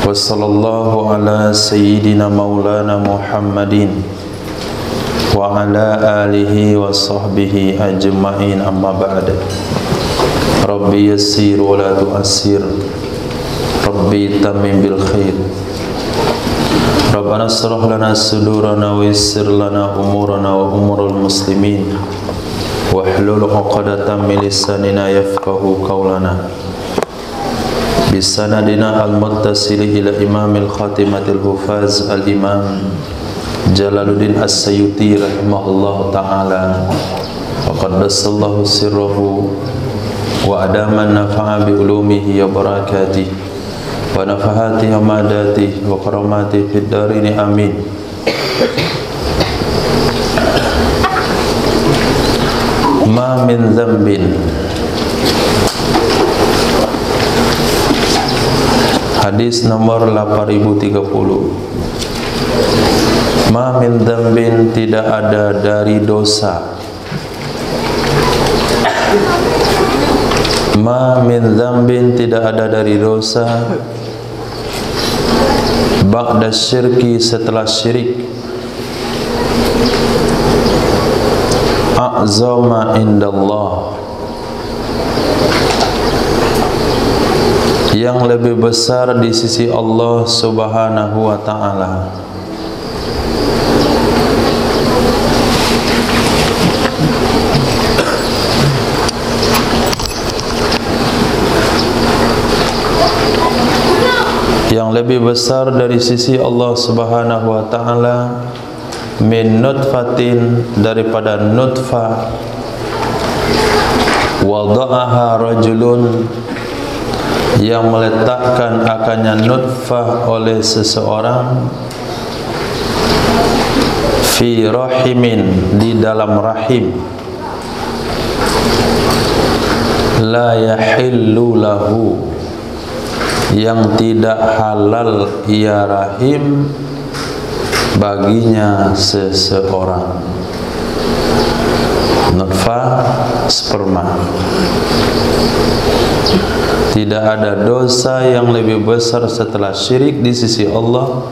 Wassallallahu ala sayyidina maulana Muhammadin wa ala alihi wa sahbihi ajma'in, amma ba'd. Rabbi yassir wa la tu'assir, Rabbi tamim bil khair. Rabbana asrah lana sudurana wa yassir lana umurana wa umurul muslimin wa hlul 'uqdatam min lisanina yafqahu qawlana. Bisanadina al-muttasil ila imamil khatimatil hufaz al-imam Jalaluddin As-Sayuti rahimahullah ta'ala wa qaddasallahu sirrahu wa adaman nafa'a bi ulumihi wa barakatih wa nafahati hamadati wa karamati fid darini amin. Ma min dzambin, hadis nomor 8030. Ma min dzambin, tidak ada dari dosa. Ma min dzambin, tidak ada dari dosa. Ba'da syirki, setelah syirik. A'zama indallah, yang lebih besar di sisi Allah Subhanahu wa ta'ala. Yang lebih besar dari sisi Allah Subhanahu wa ta'ala, min nutfatin, daripada nutfah, wada'aha rajulun, yang meletakkan akannya nutfah oleh seseorang, fi rahimin, di dalam rahim, la yahillu lahu, yang tidak halal ia rahim baginya seseorang. Nutfah, sperma. Tidak ada dosa yang lebih besar setelah syirik di sisi Allah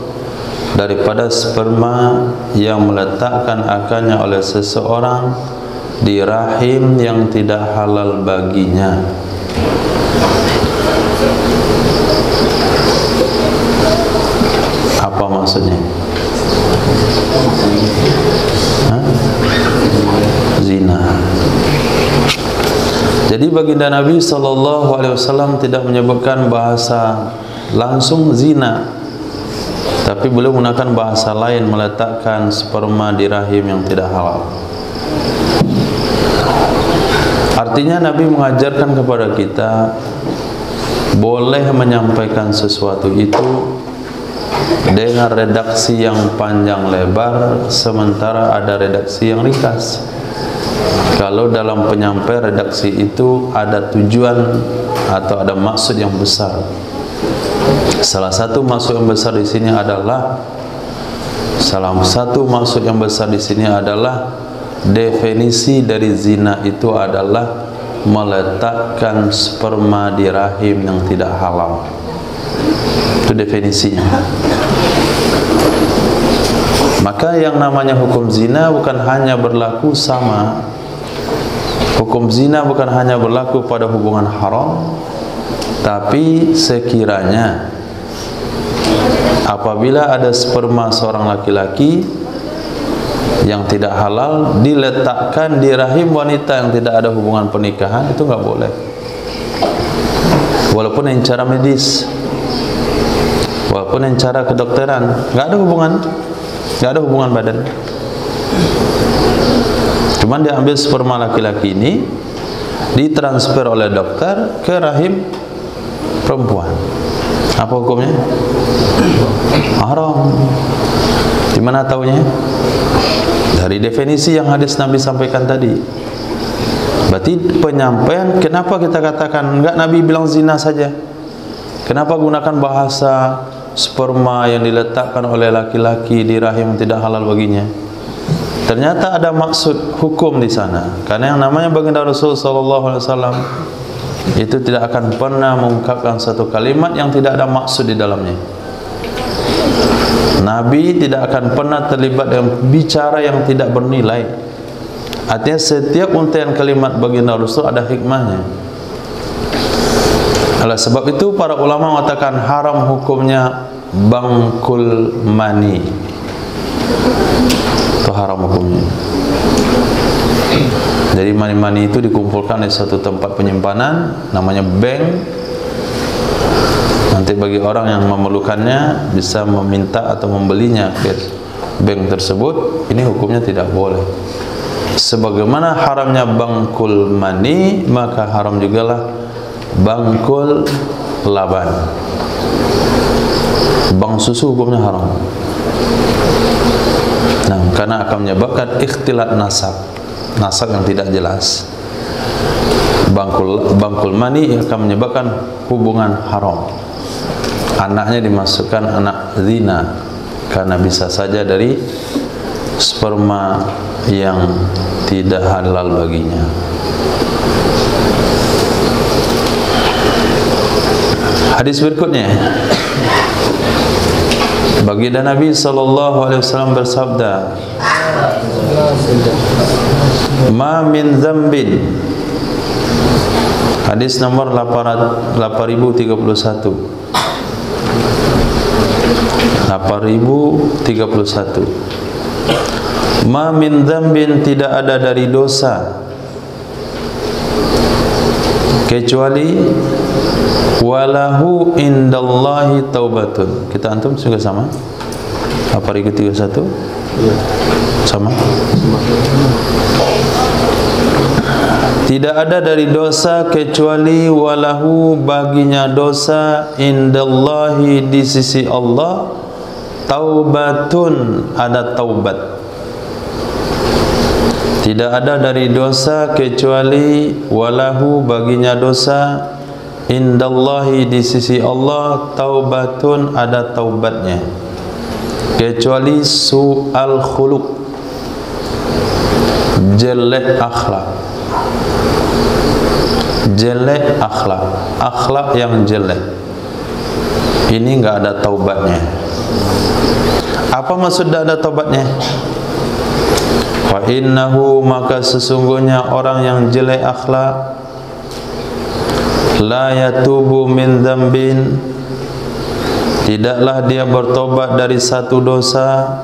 daripada sperma yang meletakkan akannya oleh seseorang di rahim yang tidak halal baginya. Apa maksudnya? Zina. Jadi baginda Nabi SAW tidak menyebutkan bahasa langsung zina, tapi beliau menggunakan bahasa lain, meletakkan sperma di rahim yang tidak halal. Artinya Nabi mengajarkan kepada kita boleh menyampaikan sesuatu itu dengan redaksi yang panjang lebar, sementara ada redaksi yang ringkas. Kalau dalam penyampaian redaksi itu ada tujuan atau ada maksud yang besar. Salah satu maksud yang besar di sini adalah definisi dari zina itu adalah meletakkan sperma di rahim yang tidak halal. Itu definisinya. Maka yang namanya hukum zina bukan hanya berlaku sama. Hukum zina bukan hanya berlaku pada hubungan haram, tapi sekiranya apabila ada sperma seorang laki-laki yang tidak halal diletakkan di rahim wanita yang tidak ada hubungan pernikahan, itu nggak boleh. Walaupun yang cara medis, walaupun yang cara kedokteran, nggak ada hubungan badan. Cuman dia ambil sperma laki-laki ini, ditransfer oleh dokter ke rahim perempuan. Apa hukumnya? Haram. Di mana taunya? Dari definisi yang hadis Nabi sampaikan tadi. Berarti penyampaian, kenapa kita katakan enggak Nabi bilang zina saja? Kenapa gunakan bahasa sperma yang diletakkan oleh laki-laki di rahim yang tidak halal baginya? Ternyata ada maksud hukum di sana. Karena yang namanya baginda Rasul sallallahu alaihi wasallam itu tidak akan pernah mengungkapkan satu kalimat yang tidak ada maksud di dalamnya. Nabi tidak akan pernah terlibat dengan bicara yang tidak bernilai. Artinya setiap untaian kalimat baginda Rasul ada hikmahnya. Oleh sebab itu para ulama mengatakan haram hukumnya bangkul mani. Itu haram hukumnya. Jadi mani-mani itu dikumpulkan di suatu tempat penyimpanan namanya bank. Nanti bagi orang yang memerlukannya bisa meminta atau membelinya ke bank tersebut. Ini hukumnya tidak boleh. Sebagaimana haramnya bangkul mani, maka haram jugalah bangkul laban. Bang susu hukumnya haram. Nah, karena akan menyebabkan ikhtilat nasab yang tidak jelas. Bangkul mani akan menyebabkan hubungan haram. Anaknya dimasukkan anak zina karena bisa saja dari sperma yang tidak halal baginya. Hadis berikutnya, baginda Nabi sallallahu alaihi wasallam bersabda, "Ma min dzambin." Hadis nomor 8031. 8031. Ma min dzambin, tidak ada dari dosa kecuali walahu indallahi taubatun. Kita antum juga sama? 8031? Sama? Tidak ada dari dosa kecuali walahu, baginya dosa, indallahi, di sisi Allah, taubatun, ada taubat. Tidak ada dari dosa kecuali walahu, baginya dosa, indallahi, di sisi Allah, taubatun, ada taubatnya, kecuali su'al khuluq, jelek akhlak. Jelek akhlak, akhlak yang jelek, ini enggak ada taubatnya. Apa maksud enggak ada taubatnya? Fa innahu, maka sesungguhnya orang yang jelek akhlak, la yatubu min dzambin, tidaklah dia bertobat dari satu dosa,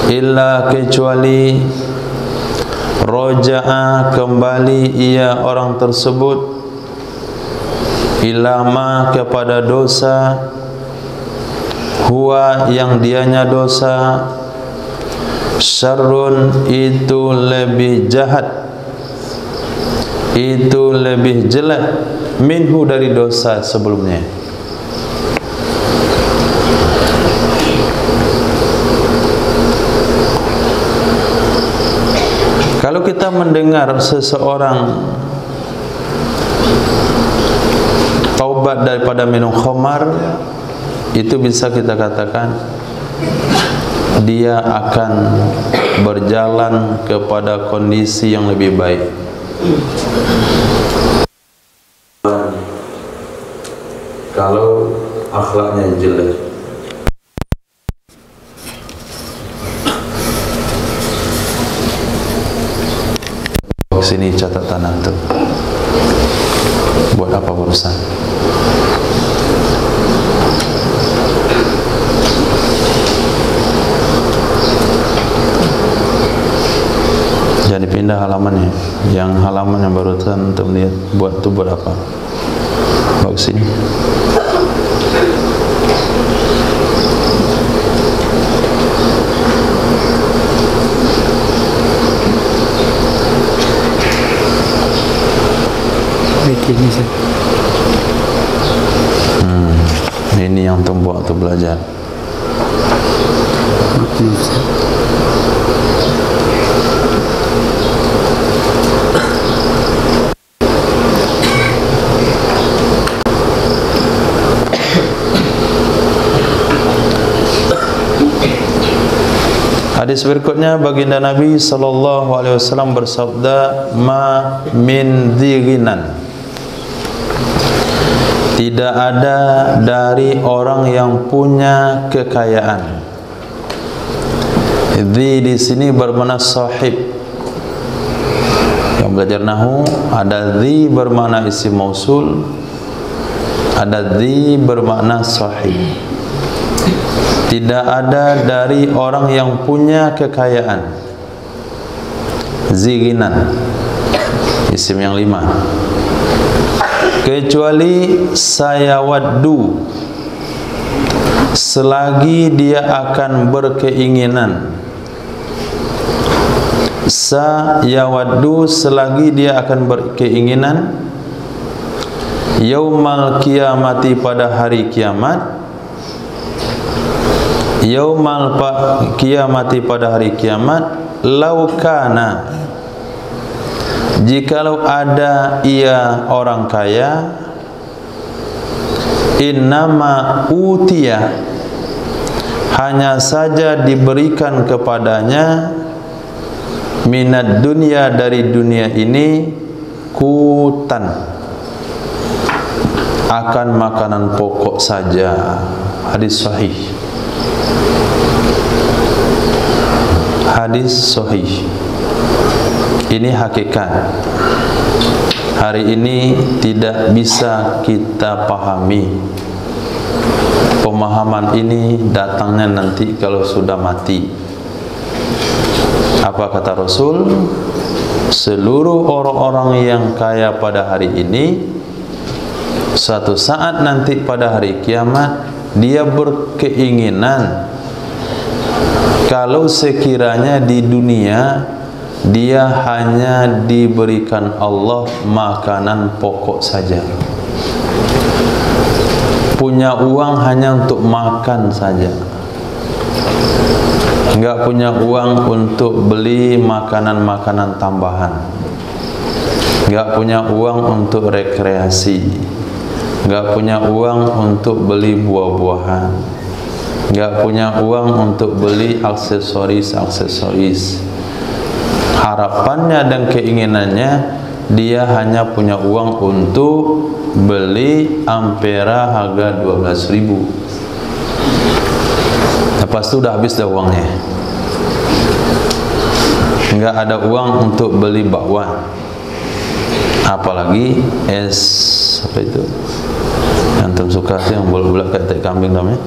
illa, kecuali roja'a, kembali ia orang tersebut, ilama, kepada dosa, huwa, yang dianya dosa, syarrun, itu lebih jahat, itu lebih jelek, minhu, dari dosa sebelumnya. Kalau kita mendengar seseorang taubat daripada minum khamar, itu bisa kita katakan dia akan berjalan kepada kondisi yang lebih baik. Kalau akhlaknya jelek, sini catatan antum. Buat apa urusan? Jadi pindah halamannya. Yang halaman yang barusan untuk melihat buat itu buat apa? Bawa sini. Ini saya. Ini yang tumbuh waktu belajar. Hadis berikutnya, baginda Nabi sallallahu alaihi wasallam bersabda, "Ma min dzighinan." Tidak ada dari orang yang punya kekayaan. Dzi di sini bermakna sahib. Yang belajar nahwu, ada dzi bermakna isim mausul, ada dzi bermakna sahib. Tidak ada dari orang yang punya kekayaan. Zighinan, isim yang 5. Kecuali sayawaddu, selagi dia akan berkeinginan. Sayawaddu, selagi dia akan berkeinginan. Yaumal kiamati, pada hari kiamat. Yaumal kiamati, pada hari kiamat. Laukana, jikalau ada ia orang kaya. Innama utiya, hanya saja diberikan kepadanya. Minad dunya, dari dunia ini. Kutan, akan makanan pokok saja. Hadis sahih. Hadis sahih. Ini hakikat. Hari ini tidak bisa kita pahami. Pemahaman ini datangnya nanti kalau sudah mati. Apa kata Rasul? Seluruh orang-orang yang kaya pada hari ini, suatu saat nanti pada hari kiamat, dia berkeinginan kalau sekiranya di dunia dia hanya diberikan Allah makanan pokok saja, punya uang hanya untuk makan saja, enggak punya uang untuk beli makanan-makanan tambahan, enggak punya uang untuk rekreasi, enggak punya uang untuk beli buah-buahan, enggak punya uang untuk beli aksesoris. Harapannya dan keinginannya, dia hanya punya uang untuk beli ampera harga 12.000. Lepas itu dah habis dah uangnya. Enggak ada uang untuk beli bakwan, apalagi es apa itu yang antum suka sih, yang bulat-bulat kayak tai kambing namanya.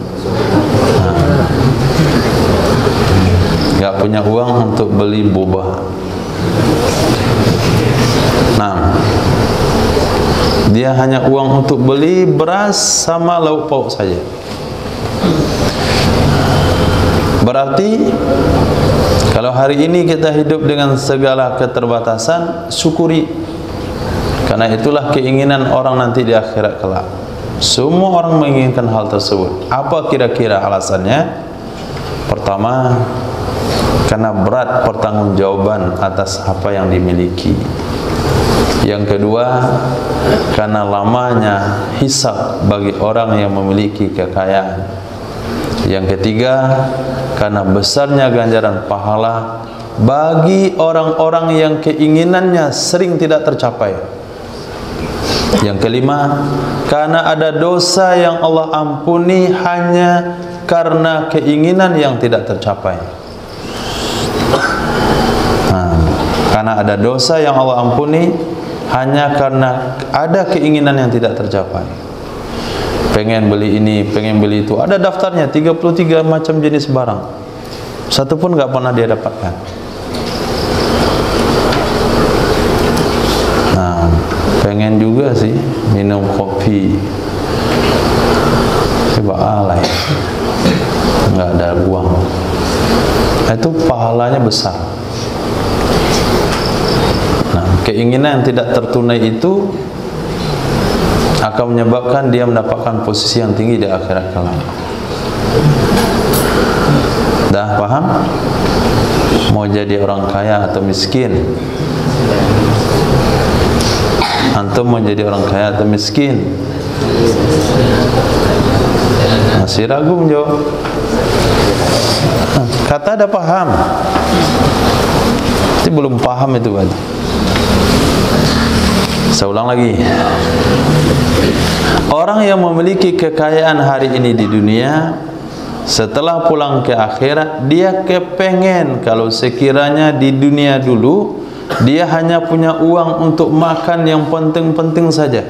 Enggak punya uang untuk beli boba. Nah, dia hanya uang untuk beli beras sama lauk pauk saja. Berarti kalau hari ini kita hidup dengan segala keterbatasan, syukuri. Karena itulah keinginan orang nanti di akhirat kelak. Semua orang menginginkan hal tersebut. Apa kira-kira alasannya? Pertama, karena berat pertanggungjawaban atas apa yang dimiliki. Yang kedua, karena lamanya hisab bagi orang yang memiliki kekayaan. Yang ketiga, karena besarnya ganjaran pahala bagi orang-orang yang keinginannya sering tidak tercapai. Yang kelima, karena ada dosa yang Allah ampuni hanya karena keinginan yang tidak tercapai. Karena ada dosa yang Allah ampuni hanya karena ada keinginan yang tidak tercapai. Pengen beli ini, pengen beli itu, ada daftarnya 33 macam jenis barang, satu pun nggak pernah dia dapatkan. Nah, pengen juga sih minum kopi, coba alay, nggak ada uang. Itu pahalanya besar. Nah, keinginan yang tidak tertunai itu akan menyebabkan dia mendapatkan posisi yang tinggi di akhirat kelak. Dah paham? Mau jadi orang kaya atau miskin? Antum mau jadi orang kaya atau miskin? Masih ragu menjawab? Kata ada paham, tapi belum paham itu kan. Saya ulang lagi. Orang yang memiliki kekayaan hari ini di dunia, setelah pulang ke akhirat, dia kepengen kalau sekiranya di dunia dulu dia hanya punya uang untuk makan yang penting-penting saja.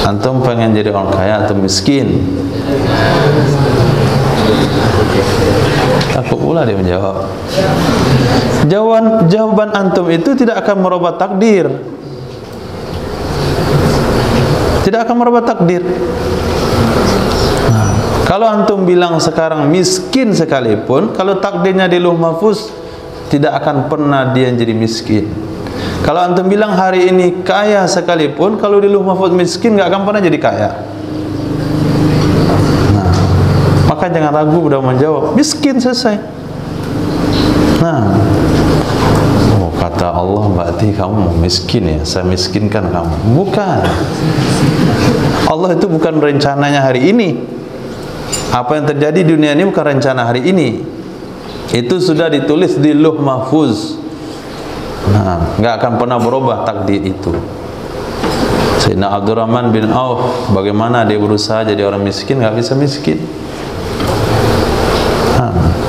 Antum pengen jadi orang kaya atau miskin? Takut pula dia menjawab. Jawaban antum itu tidak akan merubah takdir. Tidak akan merubah takdir. Kalau antum bilang sekarang miskin sekalipun, kalau takdirnya di Lauh Mahfuz, tidak akan pernah dia jadi miskin. Kalau antum bilang hari ini kaya sekalipun, kalau di Lauh Mahfuz miskin, nggak akan pernah jadi kaya. Maka jangan ragu udah menjawab, miskin selesai. Nah, oh, kata Allah, berarti kamu mau miskin ya, saya miskinkan kamu. Bukan. Allah itu bukan rencananya hari ini. Apa yang terjadi di dunia ini bukan rencana hari ini. Itu sudah ditulis di Lauh Mahfuz. Nah, nggak akan pernah berubah takdir itu. Sayyidina Abdurrahman bin Auf, bagaimana dia berusaha jadi orang miskin, nggak bisa miskin.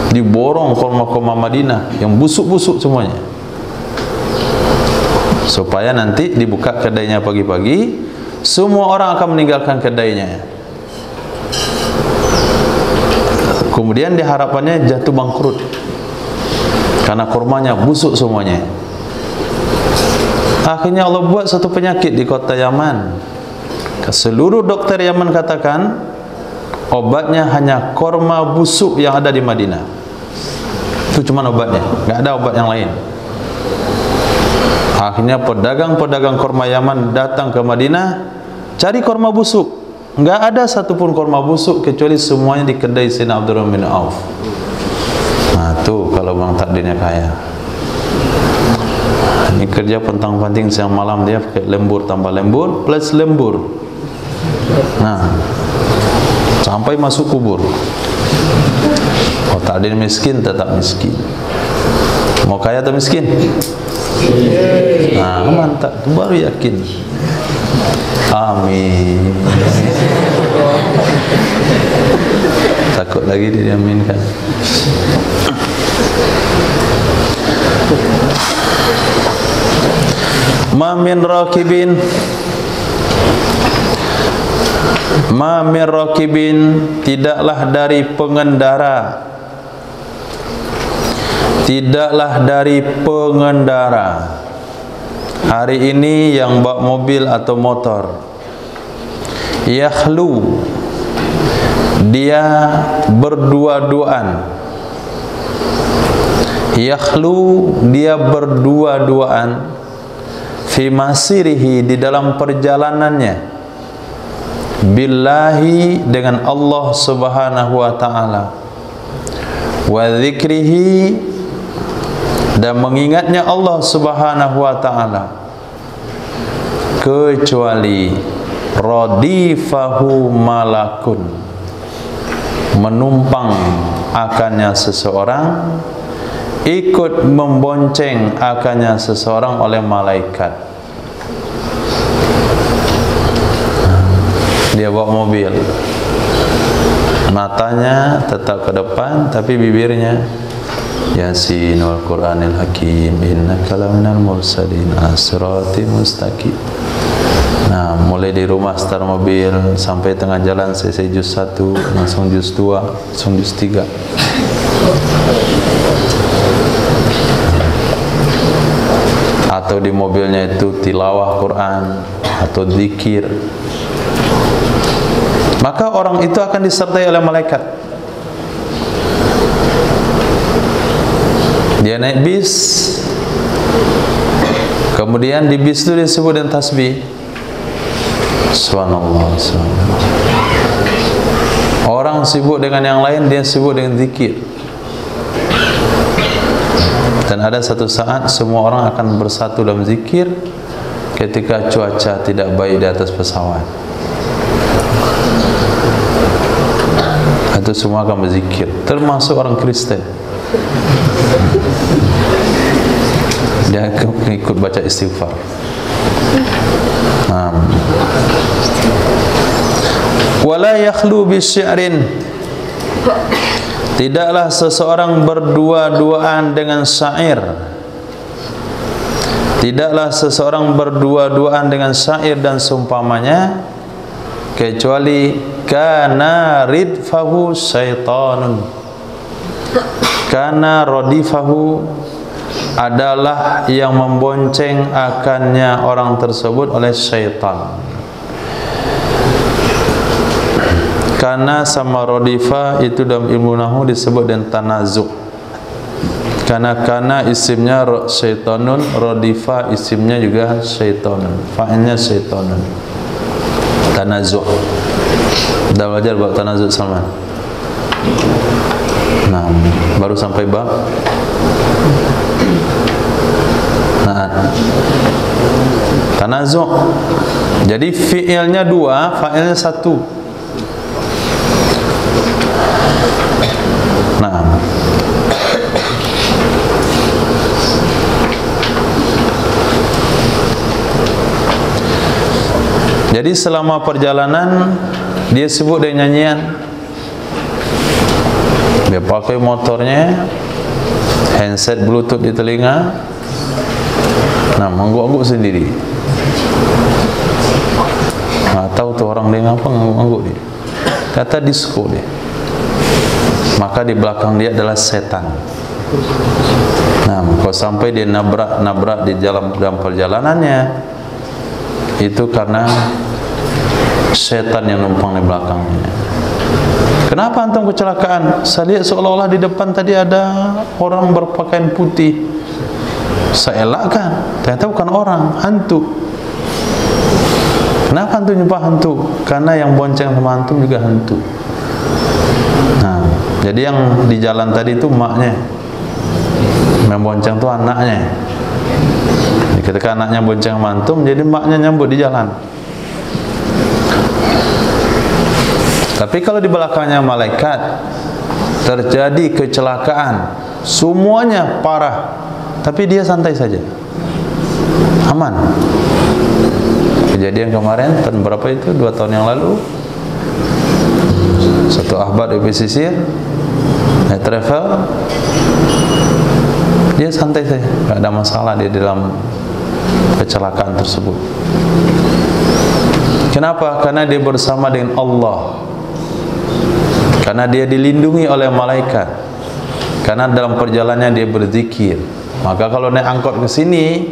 Diborong korma-korma Madinah yang busuk-busuk semuanya, supaya nanti dibuka kedainya pagi-pagi, semua orang akan meninggalkan kedainya. Kemudian diharapannya jatuh bangkrut karena kormanya busuk semuanya. Akhirnya Allah buat satu penyakit di kota Yaman. Seluruh dokter Yaman katakan obatnya hanya korma busuk yang ada di Madinah. Itu cuma obatnya, nggak ada obat yang lain. Akhirnya pedagang-pedagang korma Yaman datang ke Madinah cari korma busuk. Nggak ada satupun korma busuk kecuali semuanya di kedai Sayyidina Abdurrahman bin Auf. Nah tuh kalau bang takdirnya kaya. Ini kerja pentang-panting siang malam, dia pakai lembur tambah lembur plus lembur. Nah sampai masuk kubur. Oh, takdir miskin tetap miskin. Mau kaya atau miskin? Nah, mantap, baru yakin. Amin. Takut lagi diaminkan. Ma min rakibin tidaklah dari pengendara, hari ini yang bawa mobil atau motor, yakhlu, dia berdua-duaan, fi masirihi, di dalam perjalanannya, billahi, dengan Allah subhanahu wa ta'ala, wa dzikrihi, dan mengingatnya Allah subhanahu wa ta'ala, kecuali radifahu malakun, menumpang akannya seseorang, ikut membonceng akannya seseorang oleh malaikat. Dia bawa mobil, matanya tetap ke depan, tapi bibirnya Yasin wal Qur'anil Hakim, innaka laminal mursalin as-siratal mustaqim. Nah, mulai di rumah start mobil sampai tengah jalan selesai juz 1, langsung juz 2, langsung juz 3. Atau di mobilnya itu tilawah Quran atau zikir. Maka orang itu akan disertai oleh malaikat. Dia naik bis, kemudian di bis itu disebut dengan tasbih. Subhanallah, subhanallah. Orang sibuk dengan yang lain, dia sibuk dengan zikir. Dan ada satu saat semua orang akan bersatu dalam zikir ketika cuaca tidak baik di atas pesawat. Itu semua akan berzikir, termasuk orang Kristen. Dia ikut baca istighfar. Wala yakhlu bisy'rin, tidaklah seseorang berdua-duaan dengan syair. Tidaklah seseorang berdua-duaan dengan syair dan seumpamanya, kecuali kana ridfahu syaitanun. Kana radifahu adalah yang membonceng akannya orang tersebut oleh syaitan. Kana sama radifa itu dalam ilmu nahwu disebut dengan tanazuk. Kana isimnya syaitanun, radifa isimnya juga syaitanun, fa'ilnya syaitanun. Tanazuk. Dah belajar bab tanazuk Salman? Nah, baru sampai bab. Nah, tanazuk. Jadi fi'ilnya dua, fa'ilnya satu. Nah, jadi selama perjalanan dia sibuk dengan nyanyian. Dia pakai motornya, handset bluetooth di telinga, nah mengangguk-angguk sendiri. Nggak tahu tuh orang dia ngapa ngangguk dia. Kata disco dia. Maka di belakang dia adalah setan. Nah, kalau sampai dia nabrak di dalam perjalanannya, itu karena setan yang numpang di belakangnya. Kenapa antum kecelakaan? Saya lihat seolah-olah di depan tadi ada orang berpakaian putih. Saya elakkan, ternyata bukan orang, hantu. Kenapa antum nyembah hantu? Karena yang bonceng sama antum juga hantu. Nah, jadi yang di jalan tadi itu maknya, yang bonceng itu anaknya. Jadi ketika anaknya bonceng sama antum, jadi maknya nyambut di jalan. Tapi kalau di belakangnya malaikat, terjadi kecelakaan, semuanya parah, tapi dia santai saja, aman. Kejadian kemarin tahun berapa itu, 2 tahun yang lalu, satu ahbab di pesisir naik travel, dia santai saja, tidak ada masalah dia di dalam kecelakaan tersebut. Kenapa? Karena dia bersama dengan Allah, karena dia dilindungi oleh malaikat, karena dalam perjalanannya dia berzikir. Maka kalau naik angkot ke sini,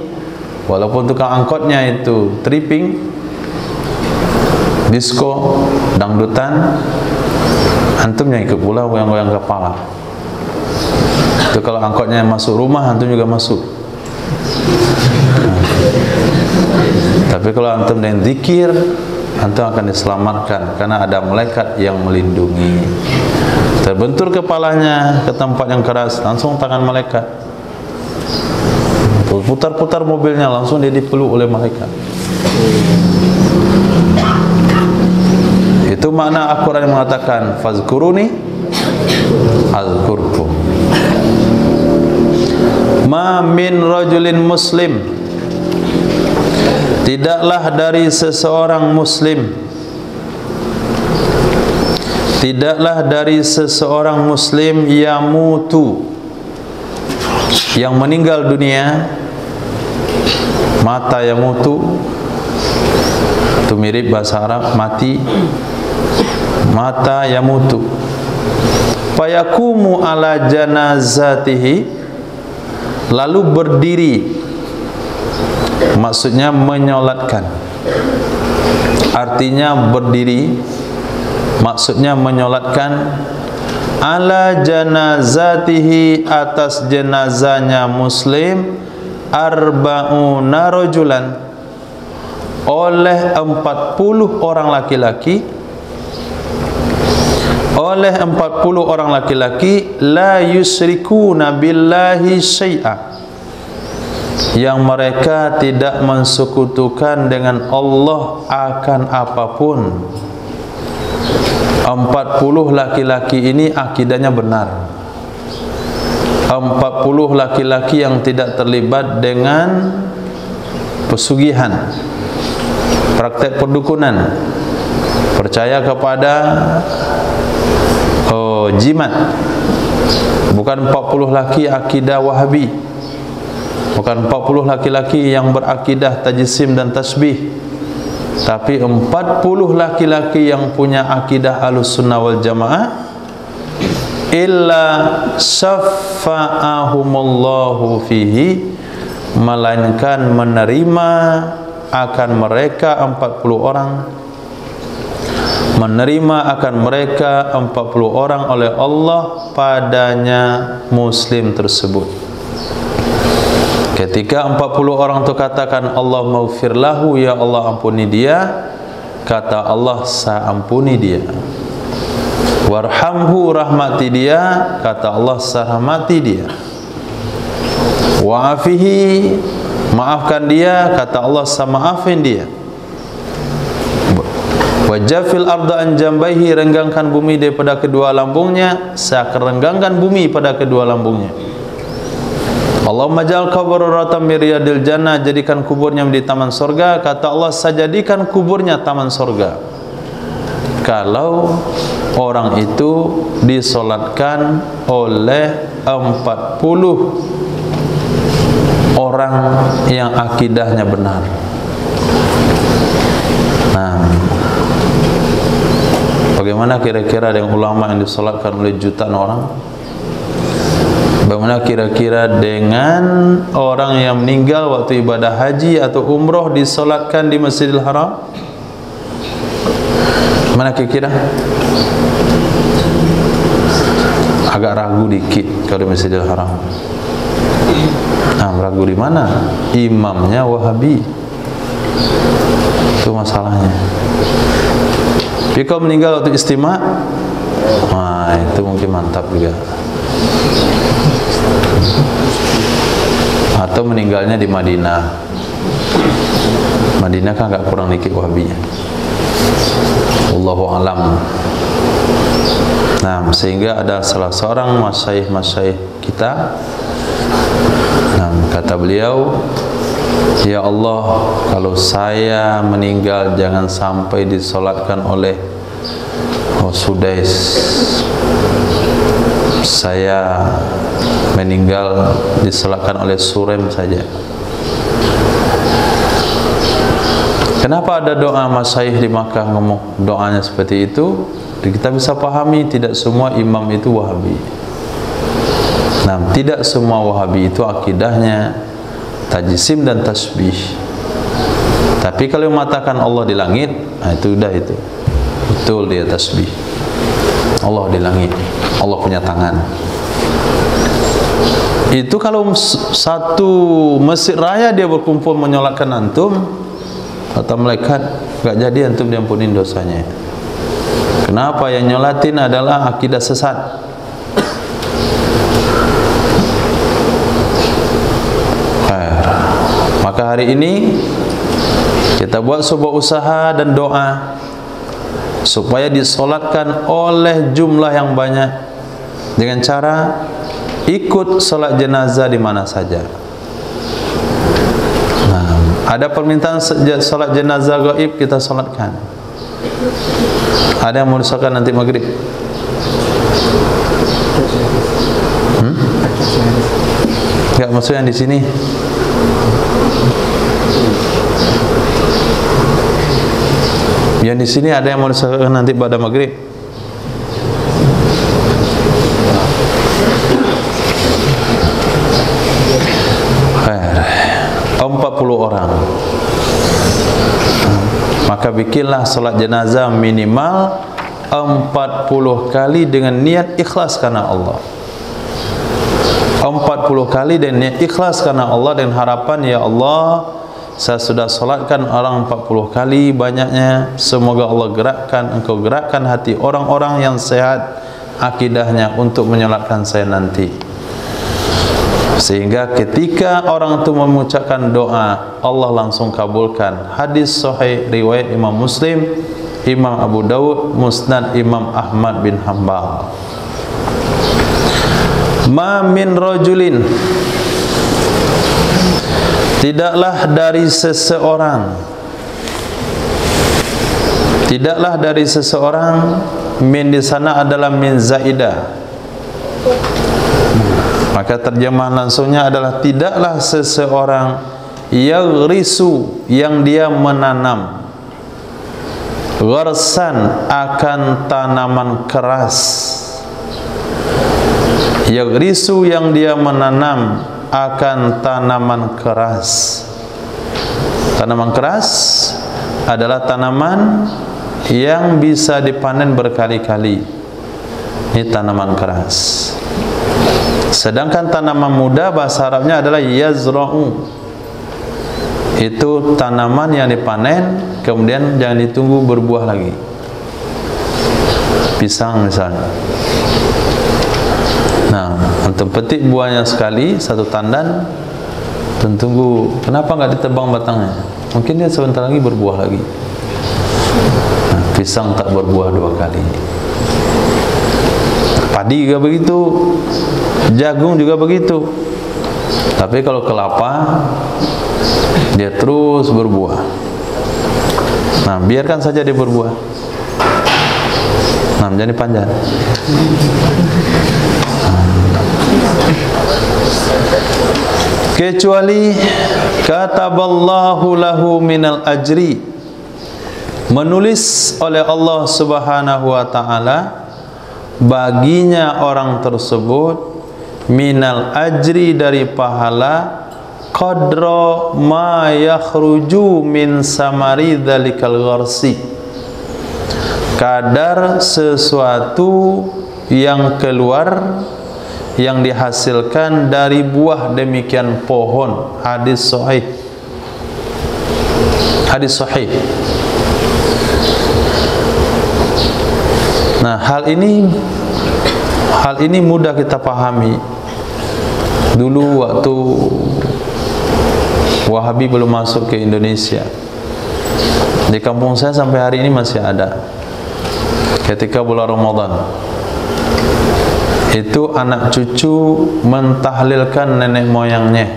walaupun tukang angkotnya itu tripping, disco, dangdutan, antumnya ikut pula goyang-goyang kepala. Itu kalau angkotnya masuk rumah, antum juga masuk. Tapi kalau antum dengan zikir, antum akan diselamatkan karena ada malaikat yang melindungi. Terbentur kepalanya ke tempat yang keras, langsung tangan malaikat. Putar-putar mobilnya, langsung dia dipeluk oleh malaikat. Itu makna Al-Quran yang mengatakan fazkuruni azkurkum. Ma min rajulin muslim, tidaklah dari seseorang muslim, tidaklah dari seseorang muslim yamutu, yang meninggal dunia. Mata yamutu itu mirip bahasa Arab mati, mata yamutu. Fayakumu ala janazatihi, lalu berdiri, maksudnya menyolatkan. Artinya berdiri, maksudnya menyolatkan. Ala janazatihi, atas jenazahnya muslim, arba'una rajulan, oleh 40 orang laki-laki, la yusyrikuna billahi syai'a, yang mereka tidak mensekutukan dengan Allah akan apapun. 40 laki-laki ini akidahnya benar. 40 laki-laki yang tidak terlibat dengan pesugihan, praktek perdukunan, percaya kepada jimat. Bukan 40 laki akidah Wahabi, bukan 40 laki-laki yang berakidah tajsim dan tasbih, tapi 40 laki-laki yang punya akidah Ahlussunnah wal Jamaah. Illa syafa'ahumullahu fihi, melainkan menerima akan mereka 40 orang, menerima akan mereka 40 orang oleh Allah padanya muslim tersebut. Ketika 40 orang itu katakan Allah maghfir lahu, ya Allah ampuni dia, kata Allah saya ampuni dia. Warhamhu, rahmati dia, kata Allah saya rahmati dia. Wa'afihi, maafkan dia, kata Allah saya maafin dia. Wajafil arda an jambaihi, renggangkan bumi daripada kedua lambungnya, saya akan renggangkan bumi pada kedua lambungnya. Allahumma ja'al qabra ratan min riyadil jannah, jadikan kuburnya menjadi taman surga, kata Allah saya jadikan kuburnya taman surga. Kalau orang itu disolatkan oleh 40 orang yang akidahnya benar. Nah, bagaimana kira-kira dengan ulama yang disolatkan oleh jutaan orang? Bagaimana kira-kira dengan orang yang meninggal waktu ibadah haji atau umroh disolatkan di Masjidil Haram? Mana kira-kira? Agak ragu dikit kalau di Masjidil Haram. Nah, ragu di mana? Imamnya Wahabi. Itu masalahnya. Tapi kalau meninggal waktu istimewa, nah itu mungkin mantap juga. Atau meninggalnya di Madinah. Madinah kan agak kurang dikit Wahabinya. Wallahu alam. Nah, sehingga ada salah seorang masyaikh kita, nah, kata beliau, ya Allah, kalau saya meninggal jangan sampai disolatkan oleh Sudais. Saya meninggal disolatkan oleh Surem saja. Kenapa ada doa masyaikh di Makkah ngomong doanya seperti itu? Kita bisa pahami tidak semua imam itu Wahabi. Nah, tidak semua Wahabi itu akidahnya tajsim dan tasbih. Tapi kalau mengatakan Allah di langit, nah itu udah itu. Betul dia tasbih. Allah di langit, Allah punya tangan. Itu kalau satu masjid raya dia berkumpul menyolatkan antum, kata malaikat, enggak jadi antum diampunin dosanya. Kenapa? Yang nyolatin adalah akidah sesat. Maka hari ini kita buat sebuah usaha dan doa supaya disolatkan oleh jumlah yang banyak dengan cara ikut solat jenazah di mana saja. Nah, ada permintaan solat jenazah gaib, kita solatkan. Ada yang mau disolatkan nanti maghrib? Enggak, maksudnya di sini. Yang di sini ada yang mau disolatkan nanti pada maghrib? Khair. 40 orang. Maka bikinlah solat jenazah minimal 40 kali dengan niat ikhlas karena Allah. 40 kali dan niat ikhlas karena Allah, dan harapan, ya Allah, saya sudah solatkan orang 40 kali banyaknya. Semoga Allah engkau gerakkan hati orang-orang yang sehat akidahnya untuk menyolatkan saya nanti, sehingga ketika orang itu mengucapkan doa, Allah langsung kabulkan. Hadis sahih riwayat Imam Muslim, Imam Abu Dawud, Musnad Imam Ahmad bin Hanbal. Ma min rajulin, tidaklah dari seseorang, min di sana adalah min zaidah, maka terjemah langsungnya adalah tidaklah seseorang yaghrisu, yang dia menanam, gharsan, akan tanaman keras. Yaghrisu, yang dia menanam akan tanaman keras. Tanaman keras adalah tanaman yang bisa dipanen berkali-kali. Ini tanaman keras. Sedangkan tanaman muda bahasa Arabnya adalah yazra'u. Itu tanaman yang dipanen kemudian jangan ditunggu berbuah lagi. Pisang misalnya. Nah, untuk petik buahnya sekali, satu tandan, dan tunggu, kenapa nggak ditebang batangnya? Mungkin dia sebentar lagi berbuah lagi. Nah, pisang tak berbuah 2 kali. Padi juga begitu, jagung juga begitu. Tapi kalau kelapa, dia terus berbuah. Nah, biarkan saja dia berbuah. Nah, jadi panjang. Kecuali kataballahu lahu minal ajri, menulis oleh Allah Subhanahu wa ta'ala baginya orang tersebut minal ajri, dari pahala, qadra ma yakhruju min samari dzalikal gharsi, kadar sesuatu yang keluar, yang dihasilkan dari buah demikian pohon. Hadis sahih. Hadis sahih. Nah, hal ini mudah kita pahami. Dulu waktu Wahabi belum masuk ke Indonesia, di kampung saya sampai hari ini masih ada. Ketika bulan Ramadan, itu anak cucu mentahlilkan nenek moyangnya.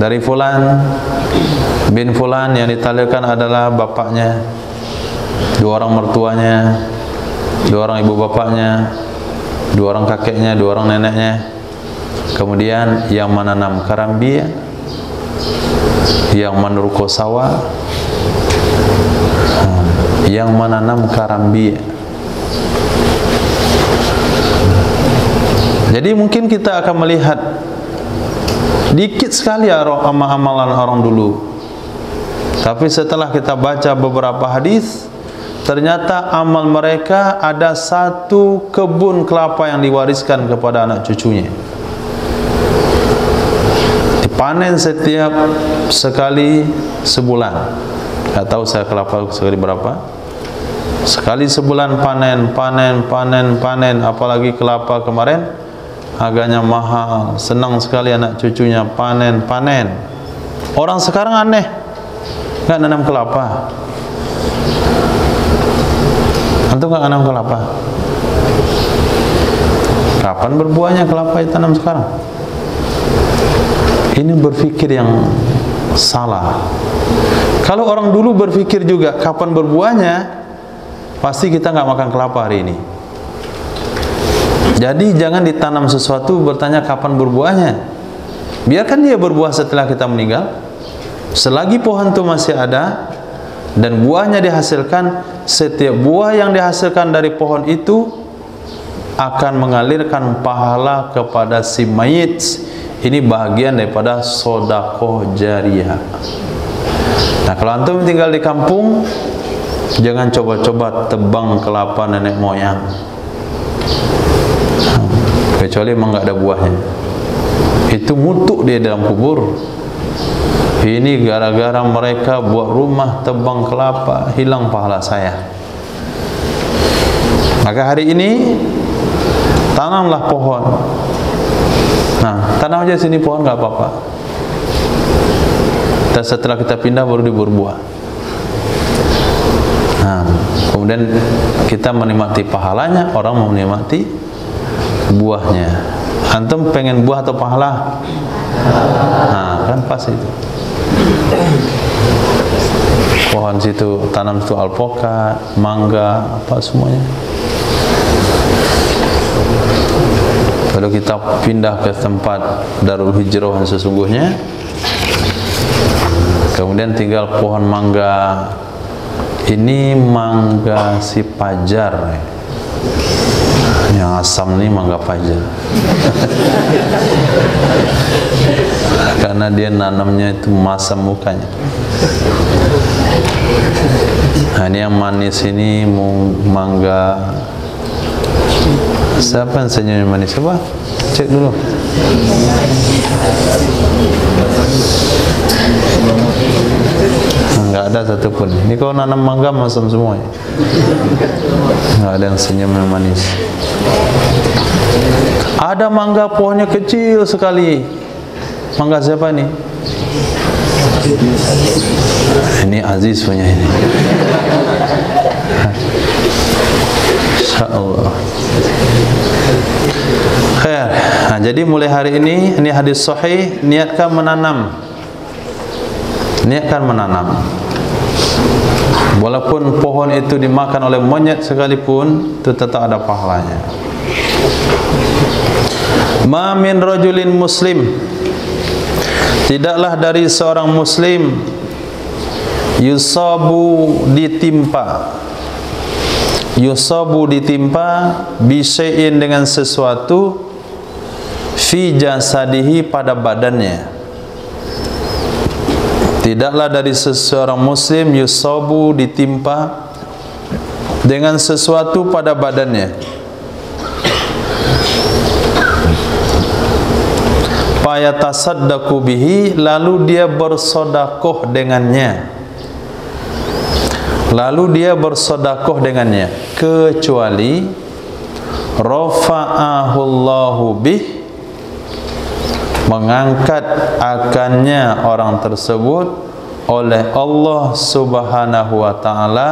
Dari fulan bin fulan, yang ditahlilkan adalah bapaknya, 2 orang mertuanya, 2 orang ibu bapaknya, 2 orang kakeknya, 2 orang neneknya. Kemudian yang menanam karambia, yang meneruko sawah, yang menanam karambia. Jadi mungkin kita akan melihat dikit sekali amalan orang dulu. Tapi setelah kita baca beberapa hadis, ternyata amal mereka ada 1 kebun kelapa yang diwariskan kepada anak cucunya. Dipanen setiap sekali sebulan. Tidak tahu saya kelapa sekali berapa. Sekali sebulan panen. Apalagi kelapa kemarin harganya mahal, senang sekali anak cucunya panen. Orang sekarang aneh, nggak nanam kelapa. Antum nggak nanam kelapa? Kapan berbuahnya kelapa ditanam sekarang? Ini berpikir yang salah. Kalau orang dulu berpikir juga kapan berbuahnya, pasti kita nggak makan kelapa hari ini. Jadi jangan ditanam sesuatu bertanya kapan berbuahnya. Biarkan dia berbuah setelah kita meninggal. Selagi pohon itu masih ada dan buahnya dihasilkan, setiap buah yang dihasilkan dari pohon itu akan mengalirkan pahala kepada si mayit. Ini bagian daripada sedekah jariyah. Nah, kalau antum tinggal di kampung, jangan coba-coba tebang kelapa nenek moyang. Kecuali memang nggak ada buahnya. itu mutuk dia dalam kubur. Ini gara-gara mereka buat rumah tebang kelapa, hilang pahala saya. Maka hari ini tanamlah pohon. Nah, tanam aja sini pohon nggak apa-apa. Dan setelah kita pindah baru berbuah. Nah, kemudian kita menikmati pahalanya, orang mau menikmati buahnya. Antum pengen buah atau pahala? Nah, kan pas itu. Pohon situ tanam situ alpokat, mangga, apa semuanya. Lalu kita pindah ke tempat Darul Hijrah yang sesungguhnya. Kemudian tinggal pohon mangga. Ini mangga si Pajar. Yang asam ini mangga Pajar. Karena dia nanamnya itu masam mukanya. Nah, ini yang manis ini mangga. Siapa yang senyum manis? Coba cek dulu. Enggak ada satupun. Ini kalau nanam mangga masam semua ya? Enggak ada yang senyum yang manis. Ada mangga pohonnya kecil sekali. Mangga siapa ini? Ini Aziz punya ini. Insyaallah. Khair. Nah, jadi mulai hari ini hadis sahih, niatkan menanam. Niatkan menanam. Walaupun pohon itu dimakan oleh monyet sekalipun, itu tetap ada pahalanya. Ma min rajulin muslim, tidaklah dari seorang muslim yusabu ditimpa bisyai'in dengan sesuatu fi jasadihi pada badannya. Tidaklah dari seseorang muslim yusabu ditimpa dengan sesuatu pada badannya, fayatasaddaqu bihi, lalu dia bersedekah dengannya. Kecuali rafa'ahullahu bih, mengangkat akannya orang tersebut oleh Allah Subhanahu wa ta'ala,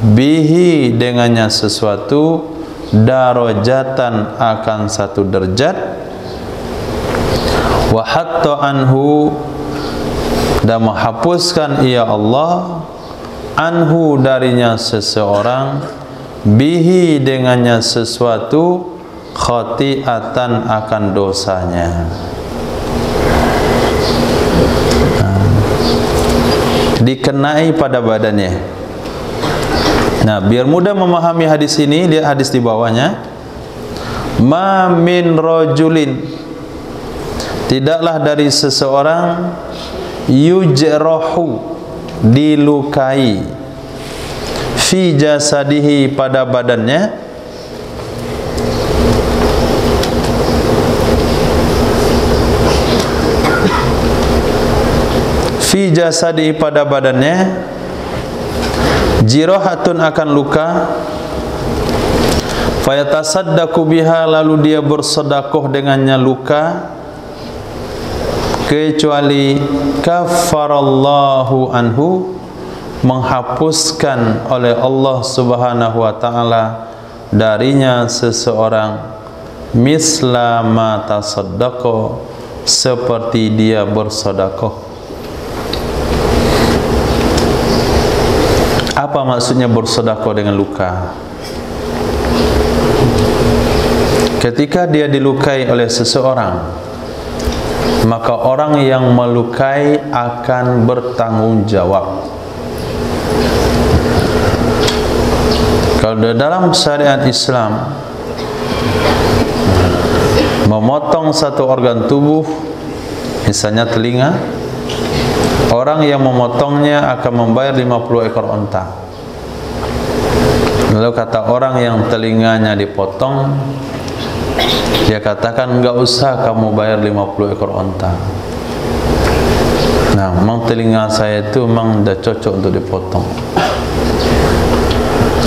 bihi dengannya sesuatu, darajatan akan satu derajat, wa hatta anhu, dan menghapuskan ia Allah, anhu darinya seseorang, bihi dengannya sesuatu, khati'atan akan dosanya. Dikenai pada badannya. Nah, biar mudah memahami hadis ini, lihat hadis di bawahnya. Ma min rajulin, tidaklah dari seseorang, yujrahu, dilukai, fi jasadihi pada badannya, fi jasadihi pada badannya, jirahatun akan luka, fayatasaddaqu biha, lalu dia bersedekah dengannya luka, kecuali kafarallahu anhu, menghapuskan oleh Allah Subhanahu wa ta'ala darinya seseorang, misla ma tasaddaqa, seperti dia bersedekah. Apa maksudnya bersedekah dengan luka? Ketika dia dilukai oleh seseorang, maka orang yang melukai akan bertanggung jawab. Kalau dalam syariat Islam, memotong satu organ tubuh, misalnya telinga, orang yang memotongnya akan membayar 50 ekor onta. Lalu kata orang yang telinganya dipotong, Dia katakan, enggak usah kamu bayar 50 ekor onta. Nah, memang telinga saya itu memang dah cocok untuk dipotong.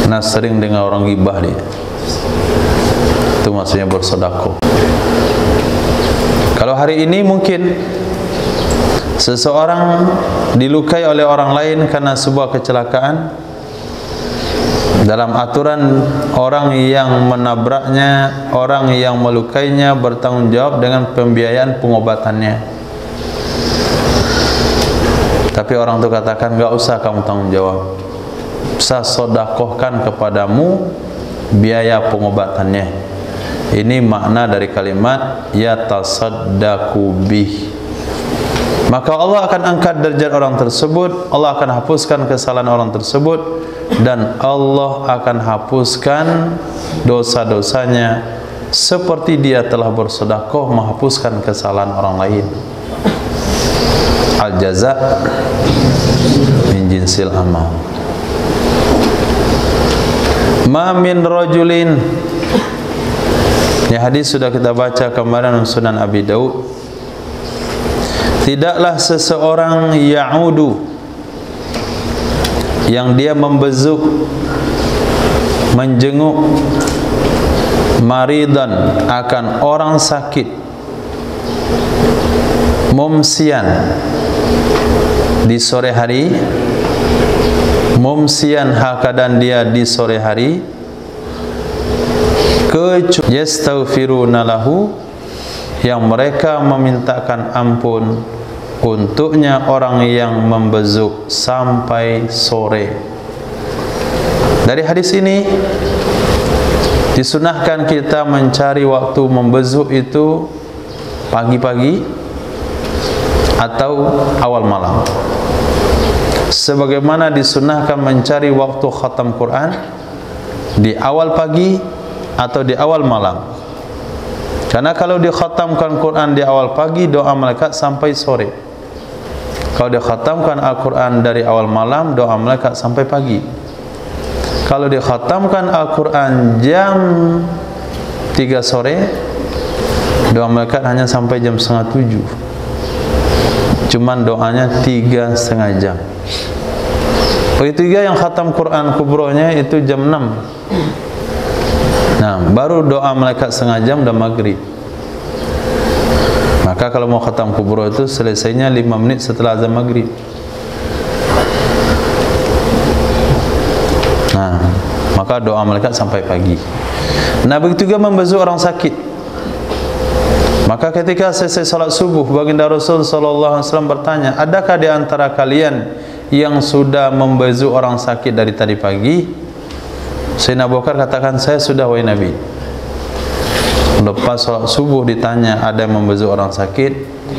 Karena sering dengar orang gibah dia. Itu maksudnya bersedekah. Kalau hari ini mungkin seseorang dilukai oleh orang lain karena sebuah kecelakaan, dalam aturan orang yang menabraknya, orang yang melukainya bertanggung jawab dengan pembiayaan pengobatannya. Tapi orang itu katakan, enggak usah kamu tanggung jawab, saya sedekahkan kepadamu biaya pengobatannya. Ini makna dari kalimat yatasaddaqu bih. Maka Allah akan angkat derajat orang tersebut, Allah akan hapuskan kesalahan orang tersebut, dan Allah akan hapuskan dosa-dosanya seperti dia telah bersedekah menghapuskan kesalahan orang lain. Al-jaza min jinsil amal. Ma min rajulin, ini hadis sudah kita baca kemarin dalam Sunan Abi Daud. Tidaklah seseorang ya'udu, yang dia membezuk, menjenguk, maridan, akan orang sakit, mumsian, di sore hari, mumsian hakadan dia di sore hari, kecuali yastaghfiruna lahu, yang mereka memintakan ampun untuknya orang yang membezuk sampai sore. Dari hadis ini disunahkan kita mencari waktu membezuk itu pagi-pagi atau awal malam, sebagaimana disunahkan mencari waktu khatam Quran di awal pagi atau di awal malam. Karena kalau dikhatamkan Quran di awal pagi, doa malaikat sampai sore. Kalau dikhatamkan Al-Quran dari awal malam, doa malaikat sampai pagi. Kalau dikhatamkan Al-Quran jam 3 sore, doa malaikat hanya sampai jam 6:30. Cuman doanya 3,5 jam. Begitu juga yang khatam Quran kubronya itu jam 6. Nah, baru doa malaikat 1/2 jam dan maghrib. Maka kalau mau khatam kubro itu selesainya 5 menit setelah azan maghrib. Nah, maka doa malaikat sampai pagi. Nah, begitu juga membezuk orang sakit. Maka ketika selesai salat subuh, baginda Rasul sallallahu alaihi wasallam bertanya, adakah di antara kalian yang sudah membezuk orang sakit dari tadi pagi? Sayyidina Abu Bakar katakan, saya sudah, wahai Nabi. Lepas salat subuh ditanya, ada yang membezuk orang sakit?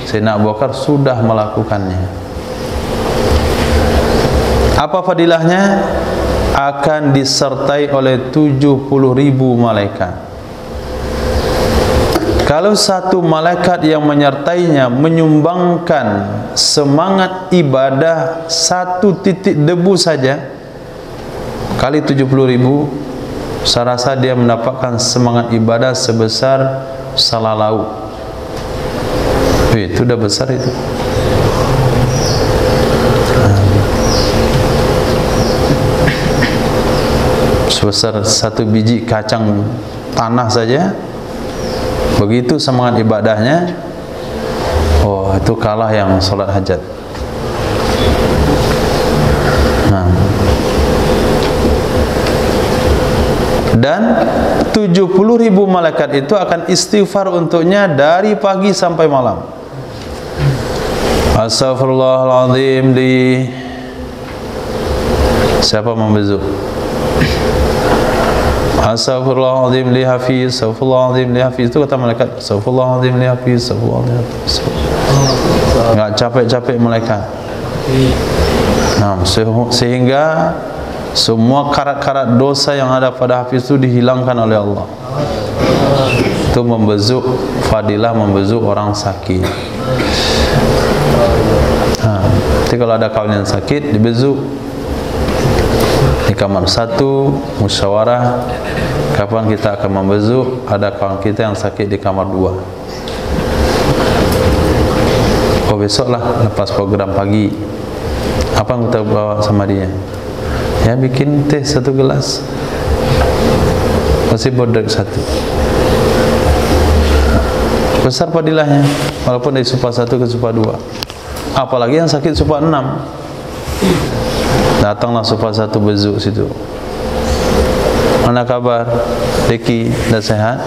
Sayyidina Abu Bakar sudah melakukannya. Apa fadilahnya? Akan disertai oleh 70.000 malaikat. Kalau satu malaikat yang menyertainya menyumbangkan semangat ibadah 1 titik debu saja, kali 70.000, saya rasa dia mendapatkan semangat ibadah sebesar salalau. Itu dah besar itu. Sebesar 1 biji kacang tanah saja, begitu semangat ibadahnya. Oh, itu kalah yang solat hajat. Nah, dan 70.000 malaikat itu akan istighfar untuknya dari pagi sampai malam. Astaghfirullahaladzim li, siapa membezuk? Astaghfirullahaladzim li hafiz, astaghfirullahaladzim li hafiz, itu kata malaikat. Astaghfirullahaladzim li hafiz, astaghfirullahaladzim li hafiz. Enggak capek-capek malaikat. Nah, sehingga semua karat-karat dosa yang ada pada hafiz itu dihilangkan oleh Allah. Itu membezuk, fadilah membezuk orang sakit. Jadi kalau ada kawan yang sakit, dibezuk di kamar 1, musyawarah. Kapan kita akan membezuk? Ada kawan kita yang sakit di kamar 2. Oh, besok lah lepas program pagi. Apa yang kita bawa sama dia? Ya, bikin teh 1 gelas. Masih bodek 1. Besar padilahnya, walaupun dari supa 1 ke supa 2. Apalagi yang sakit supa 6. Datanglah supa 1 bezuk situ. Mana kabar? Deki, dah sehat?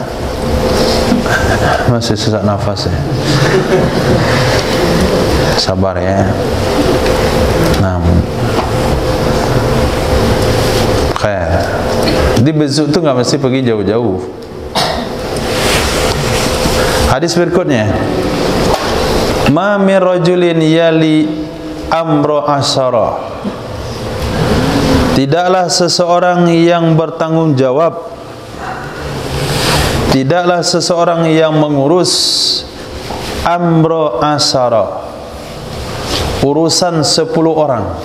Masih sesak nafas ya. Sabar ya. Namun khair. Di bezuk tu enggak mesti pergi jauh-jauh. Hadis berikutnya, ma min rajulin yali amra asyara. Tidaklah seseorang yang bertanggung jawab, tidaklah seseorang yang mengurus amra asyara, urusan 10 orang.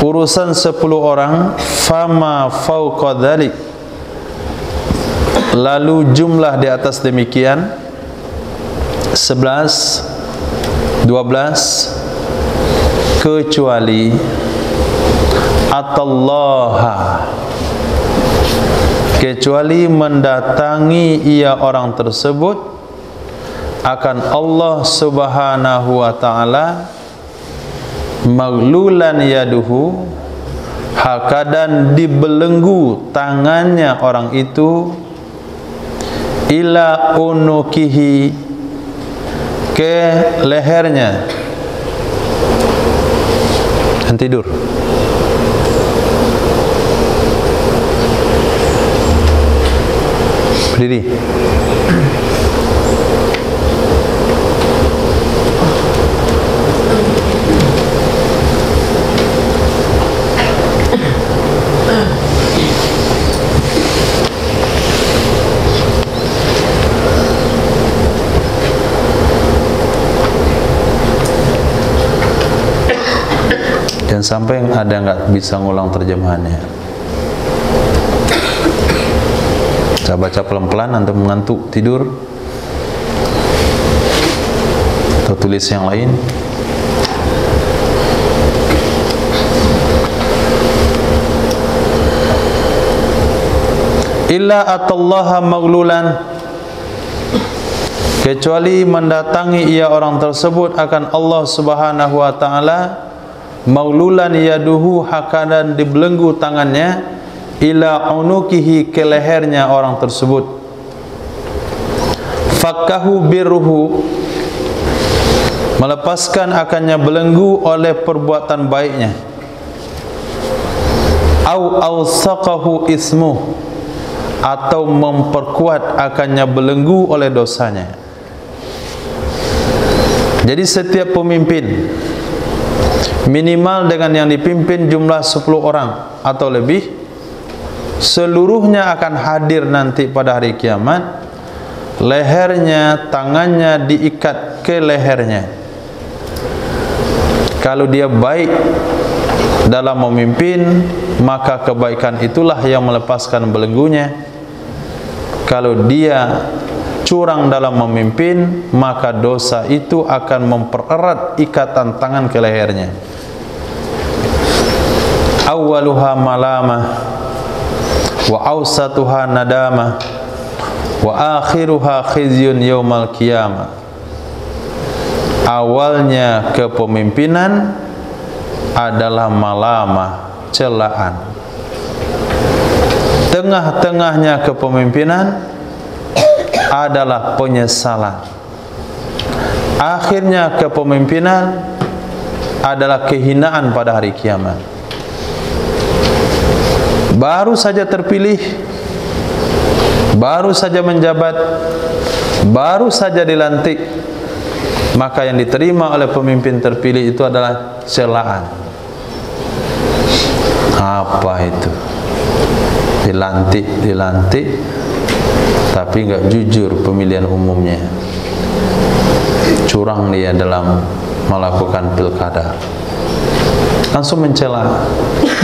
Urusan 10 orang, fama fauqa dzalik, lalu jumlah di atas demikian 11, 12, kecuali atallaha, kecuali mendatangi ia orang tersebut akan Allah Subhanahu wa ta'ala, maglulan yaduhu, hakadan dibelenggu tangannya orang itu, ila unukihi, ke lehernya. Dan tidur. Berdiri. Dan sampai ada nggak bisa ngulang terjemahannya. Saya baca pelan-pelan, antum mengantuk tidur, atau tulis yang lain. Illa atallaha maglulan, kecuali mendatangi ia orang tersebut akan Allah Subhanahu wa ta'ala, maglulan yaduhu, hakadan dibelenggu tangannya, ila unukihi, ke lehernya orang tersebut, fakkahu birruhu, melepaskan akannya belenggu oleh perbuatan baiknya, au awsaqahu ismuh, atau memperkuat akannya belenggu oleh dosanya. Jadi setiap pemimpin minimal dengan yang dipimpin jumlah 10 orang atau lebih, seluruhnya akan hadir nanti pada hari kiamat. Lehernya, tangannya diikat ke lehernya. Kalau dia baik dalam memimpin, maka kebaikan itulah yang melepaskan belenggunya. Kalau dia curang dalam memimpin, maka dosa itu akan mempererat ikatan tangan ke lehernya. Awwaluha malamah, wa awsatuha nadamah, wa akhiruha khizyun yaumal qiyamah. Awalnya kepemimpinan adalah malamah, celaan. Tengah-tengahnya kepemimpinan adalah penyesalan. Akhirnya kepemimpinan adalah kehinaan pada hari kiamat. Baru saja terpilih, baru saja menjabat, baru saja dilantik, maka yang diterima oleh pemimpin terpilih itu adalah celaan. Apa itu? Dilantik, tapi enggak jujur pemilihan umumnya. Curang dia dalam melakukan pilkada. langsung mencela.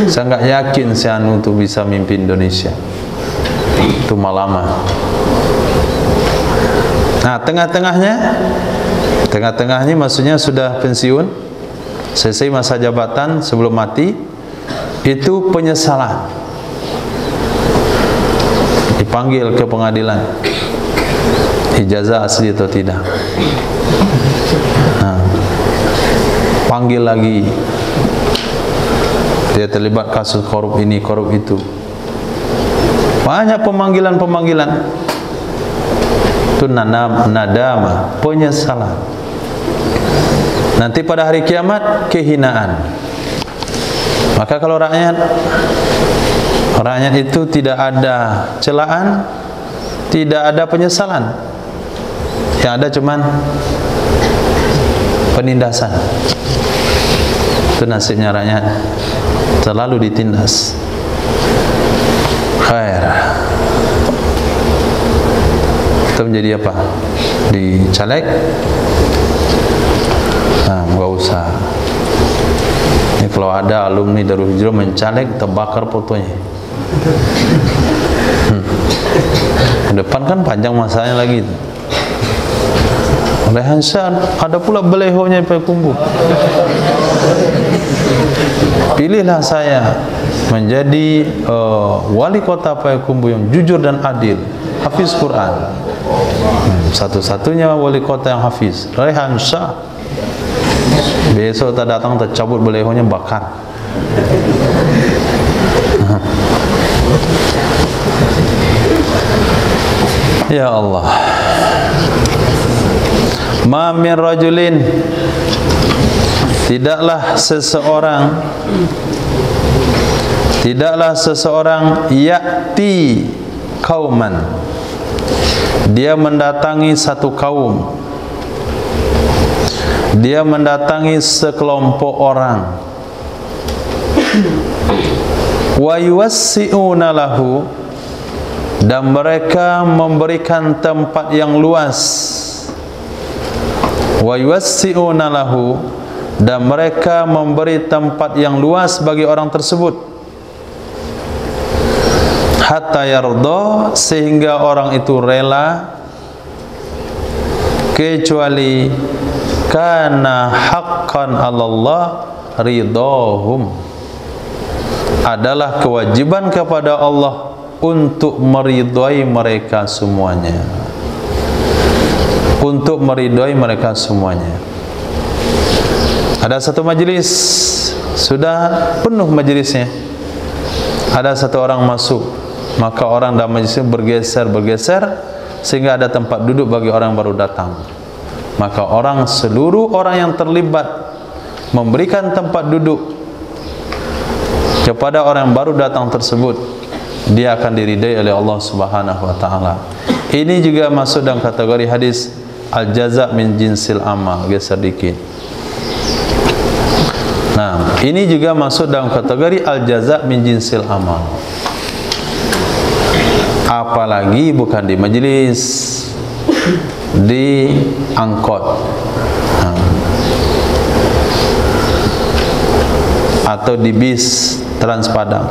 Saya nggak yakin si Anu itu bisa mimpin Indonesia. Itu malama. Nah, tengah-tengahnya maksudnya sudah pensiun, selesai masa jabatan sebelum mati, itu penyesalan. Dipanggil ke pengadilan, ijazah asli atau tidak. Nah, panggil lagi, dia terlibat kasus korup ini, korup itu. Banyak pemanggilan-pemanggilan. Itu nadama, penyesalan. Nanti pada hari kiamat, kehinaan. Maka kalau rakyat itu tidak ada celaan, tidak ada penyesalan, yang ada cuman penindasan. Itu nasibnya rakyat, selalu ditindas. Khair. Itu menjadi apa? Dicaleg? Nah, enggak usah. Ini kalau ada alumni Darul Hijrah mencaleg, terbakar fotonya. Depan kan panjang masanya lagi. Rehan Syah, ada pula belehonya Payakumbuh. Pilihlah saya menjadi wali kota Payakumbuh yang jujur dan adil, hafiz Quran. Satu-satunya wali kota yang hafiz, Rehan Syah. Besok tak datang, tercabut belehonya, bakar. Ya Allah. Ma min rajulin, tidaklah seseorang ya'ti kauman, dia mendatangi satu kaum, dia mendatangi sekelompok orang, wa yuwassi'una lahu, dan mereka memberikan tempat yang luas, wa yuwassi'una lahu, dan mereka memberi tempat yang luas bagi orang tersebut, hatta yarda, sehingga orang itu rela, kecuali kana haqqan 'alallah ridahum, adalah kewajiban kepada Allah untuk meridhai mereka semuanya, untuk meridhai mereka semuanya. Ada satu majlis, sudah penuh majlisnya, ada satu orang masuk, maka orang dalam majlis bergeser sehingga ada tempat duduk bagi orang baru datang. Maka seluruh orang yang terlibat memberikan tempat duduk kepada orang yang baru datang tersebut, dia akan diridai oleh Allah Subhanahu wa taala. Ini juga masuk dalam kategori hadis al-jaza' min jinsil amal. Geser dikit. Nah, ini juga masuk dalam kategori al-jaza' min jinsil amal. Apalagi bukan di majlis, di angkot, atau di bis Trans Padang,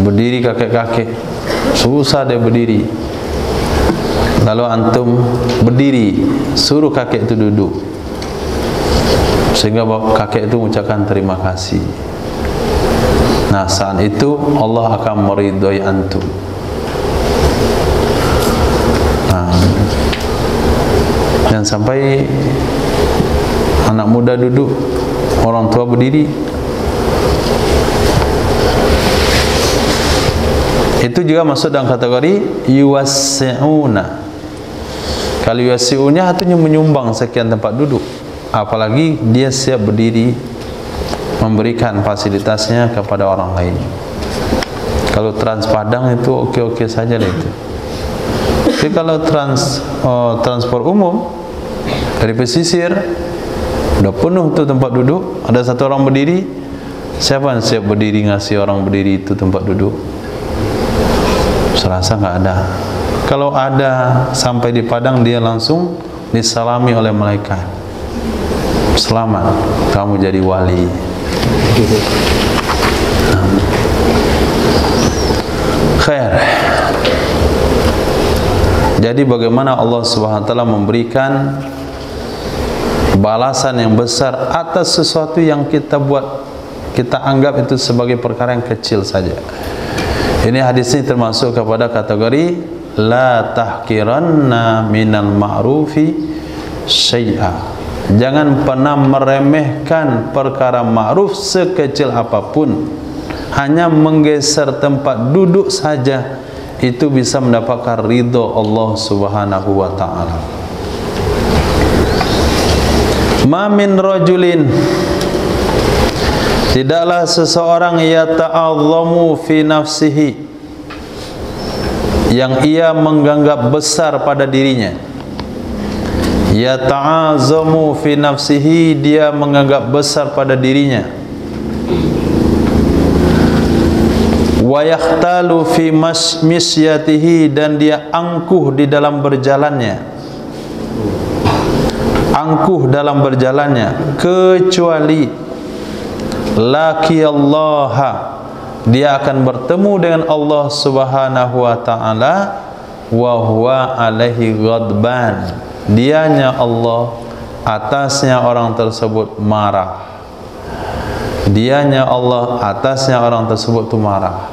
berdiri kakek-kakek, susah dia berdiri, lalu antum berdiri suruh kakek itu duduk, sehingga kakek itu mengucapkan terima kasih. Nah, saat itu Allah akan meridhai antum. Jangan sampai anak muda duduk, orang tua berdiri. Itu juga masuk dalam kategori yuwassi'una. Kalau yuwassi'unya artinya menyumbang sekian tempat duduk, apalagi dia siap berdiri memberikan fasilitasnya kepada orang lain. Kalau Trans Padang itu oke-oke saja lah itu. Tapi kalau transport umum dari pesisir udah penuh tuh tempat duduk, ada satu orang berdiri, siapa yang siap berdiri ngasih orang berdiri itu tempat duduk? Serasa nggak ada. Kalau ada, sampai di Padang dia langsung disalami oleh malaikat. selamat, kamu jadi wali. Khair. Jadi bagaimana Allah Subhanahu wa taala memberikan balasan yang besar atas sesuatu yang kita buat, kita anggap itu sebagai perkara yang kecil saja. Ini hadis ini termasuk kepada kategori la tahqiranna minal ma'rufi syai'a. Jangan pernah meremehkan perkara ma'ruf sekecil apapun. Hanya menggeser tempat duduk saja itu bisa mendapatkan ridho Allah Subhanahu wa ta'ala. Ma min rajulin, tidaklah seseorang yata'azzamu fi nafsihi, yang ia menganggap besar pada dirinya. Yata'azzamu fi nafsihi, dia menganggap besar pada dirinya. Wa yakhtalu fi misyatihi, dan dia angkuh di dalam berjalannya. Angkuh dalam berjalannya, kecuali laqiyallaha, dia akan bertemu dengan Allah Subhanahu wa ta'ala wa huwa alaihi ghadban, dianya Allah, atasnya orang tersebut marah. Dianya Allah, atasnya orang tersebut itu marah.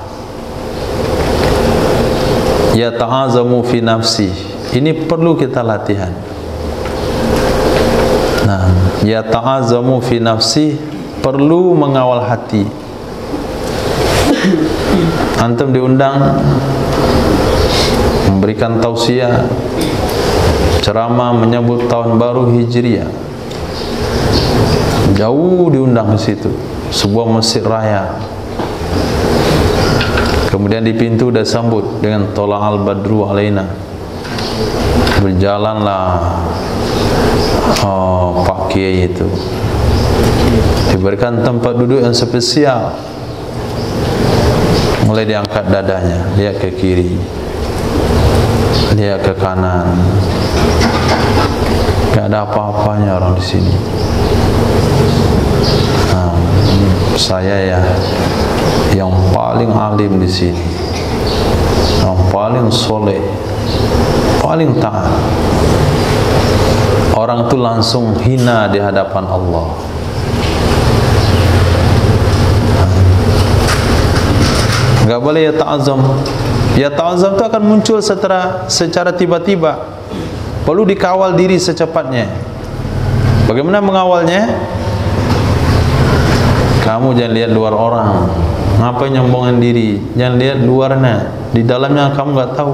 Ya ta'azamu fi nafsi, ini perlu kita latihan. Nah, ya ta'azamu fi nafsi, perlu mengawal hati. Antum diundang memberikan tausiah, ceramah menyambut tahun baru Hijriah, jauh diundang ke situ, sebuah masjid raya. Kemudian di pintu udah sambut dengan tola'al badru alaina. Berjalanlah Pak Kiai itu, diberikan tempat duduk yang spesial. Mulai diangkat dadanya, lihat ke kiri, lihat ke kanan. Gak ada apa-apanya orang di sini. Nah, saya ya yang paling alim di sini, yang paling soleh, paling taat. Orang itu langsung hina di hadapan Allah. Enggak boleh ya ta'azzam. Ya ta'azzam itu akan muncul secara tiba-tiba. Perlu dikawal diri secepatnya. Bagaimana mengawalnya? Kamu jangan lihat luar orang. Ngapain nyombongin diri? Jangan lihat luarnya, di dalamnya kamu nggak tahu.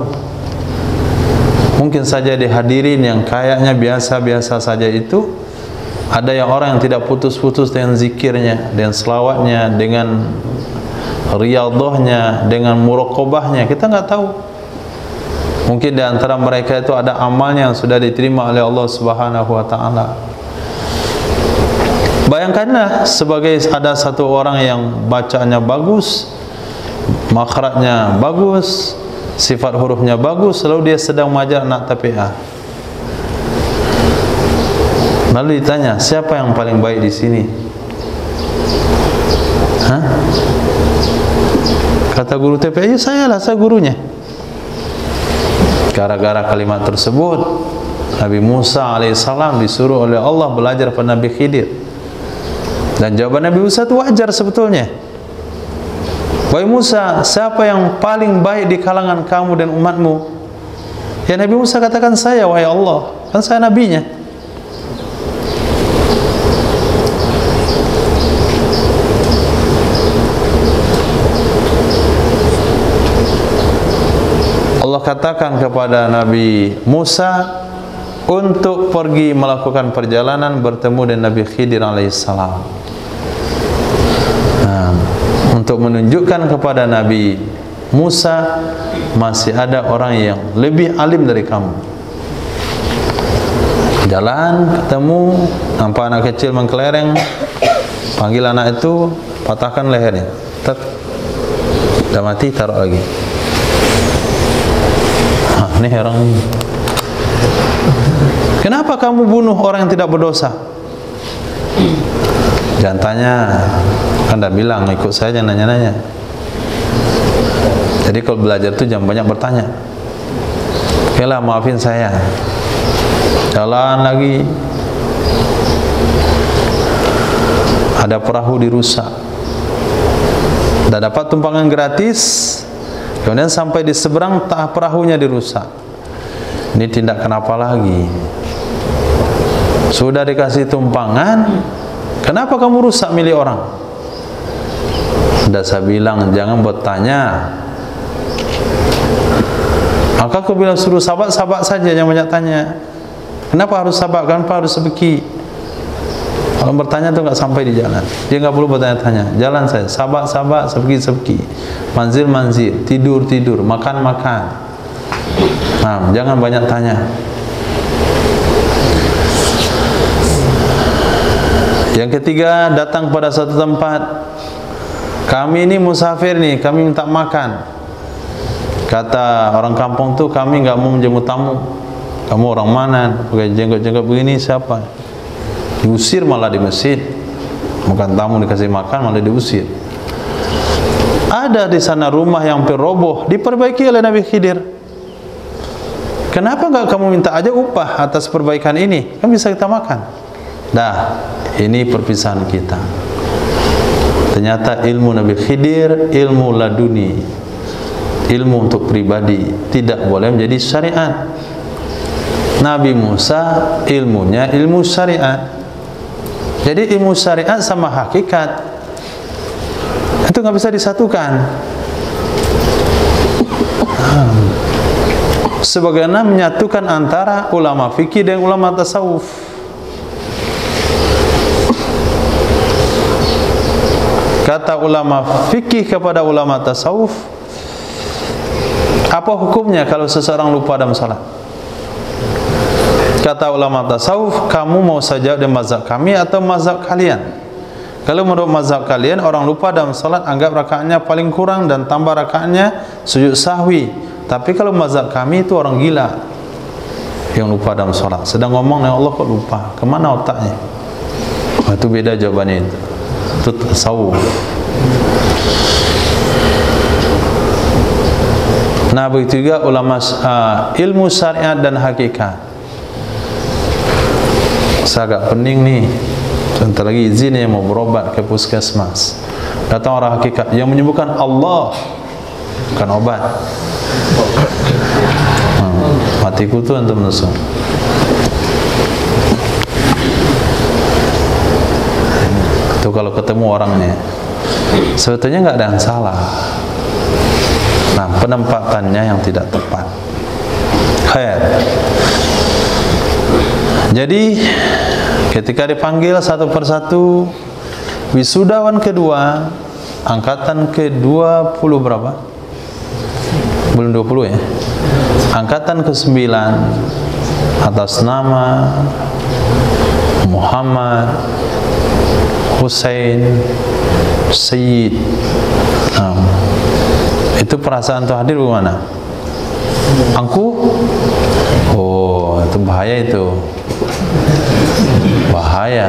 Mungkin saja dihadirin yang kayaknya biasa-biasa saja itu, ada yang orang yang tidak putus-putus dengan zikirnya, dengan selawatnya, dengan riyadhahnya, dengan muraqabahnya. Kita nggak tahu. Mungkin di antara mereka itu ada amalnya yang sudah diterima oleh Allah Subhanahu wa ta'ala. Bayangkanlah sebagai ada satu orang yang bacaannya bagus, makhrajnya bagus, sifat hurufnya bagus, lalu dia sedang mengajar anak TPA. Lalu ditanya, siapa yang paling baik di sini? Hah? Kata guru TPA, ya saya lah, saya gurunya. Gara-gara kalimat tersebut, Nabi Musa alaihissalam disuruh oleh Allah belajar pada Nabi Khidir. Dan jawaban Nabi Musa itu wajar sebetulnya. Wahai Musa, siapa yang paling baik di kalangan kamu dan umatmu? Ya Nabi Musa katakan saya, wahai Allah, kan saya nabinya. Allah katakan kepada Nabi Musa untuk pergi melakukan perjalanan bertemu dengan Nabi Khidir alaihissalam. Untuk menunjukkan kepada Nabi Musa masih ada orang yang lebih alim dari kamu. Jalan, ketemu, nampak anak kecil mengkelereng, panggil anak itu, patahkan lehernya. Udah mati, taruh lagi. Ini orang ini. Kenapa kamu bunuh orang yang tidak berdosa? Jangan tanya, kan udah bilang ikut saya, jangan nanya-nanya. Jadi kalau belajar tuh jangan banyak bertanya. Oke lah, maafin saya. Jalan lagi, ada perahu dirusak. Udah dapat tumpangan gratis, kemudian sampai di seberang perahunya dirusak. Ini tindak kenapa lagi? Sudah dikasih tumpangan, kenapa kamu rusak milik orang? Sudah saya bilang jangan bertanya. Maka aku bilang suruh sahabat-sahabat saja, jangan banyak tanya. Kenapa harus sahabat? Kenapa harus sebeki? Kalau bertanya tuh nggak sampai di jalan. Dia nggak perlu bertanya-tanya. Jalan saya, sahabat-sahabat, sebeki-sebeki, manzil-manzil, tidur-tidur, makan-makan. Nah, jangan banyak tanya. Yang ketiga, datang pada satu tempat. Kami ini musafir nih, kami minta makan. Kata orang kampung tuh, kami nggak mau menjemput tamu. Kamu orang mana? Pakai jenggot-jenggot begini siapa? Diusir malah di masjid. Bukan tamu dikasih makan, malah diusir. Ada di sana rumah yang hampir roboh, diperbaiki oleh Nabi Khidir. Kenapa nggak kamu minta aja upah atas perbaikan ini? Kan bisa kita makan. Dah, ini perpisahan kita. Ternyata ilmu Nabi Khidir, ilmu laduni, ilmu untuk pribadi, tidak boleh menjadi syariat. Nabi Musa ilmunya ilmu syariat. Jadi ilmu syariat sama hakikat itu nggak bisa disatukan. Sebagaimana menyatukan antara ulama fikih dan ulama tasawuf. Kata ulama fikih kepada ulama tasawuf, apa hukumnya kalau seseorang lupa dalam salat? Kata ulama tasawuf, kamu mau saja di mazhab kami atau mazhab kalian? Kalau menurut mazhab kalian, orang lupa dalam salat anggap rakaatnya paling kurang dan tambah rakaatnya sujud sahwi. Tapi kalau mazhab kami itu orang gila yang lupa dalam salat. Sedang ngomong, ya Allah kok lupa? Kemana otaknya? Nah, itu beda jawabannya itu. Itu tasawuf. Nah, begitu juga ulama ilmu syariat dan hakikat. Saya agak pening nih, sebentar lagi izin yang mau berobat ke puskesmas. Datang orang hakikat yang menyembuhkan Allah, bukan obat. Matiku tuh antum nusuk. Itu kalau ketemu orangnya, sebetulnya nggak ada yang salah. Nah, penempatannya yang tidak tepat. Khair. Jadi ketika dipanggil satu persatu, wisudawan kedua, angkatan ke-20 berapa? Belum 20 ya? Angkatan ke-9 atas nama Muhammad Hussein Sayyid. Itu perasaan tuh hadir bagaimana? Angku? Oh, itu bahaya itu. Bahaya.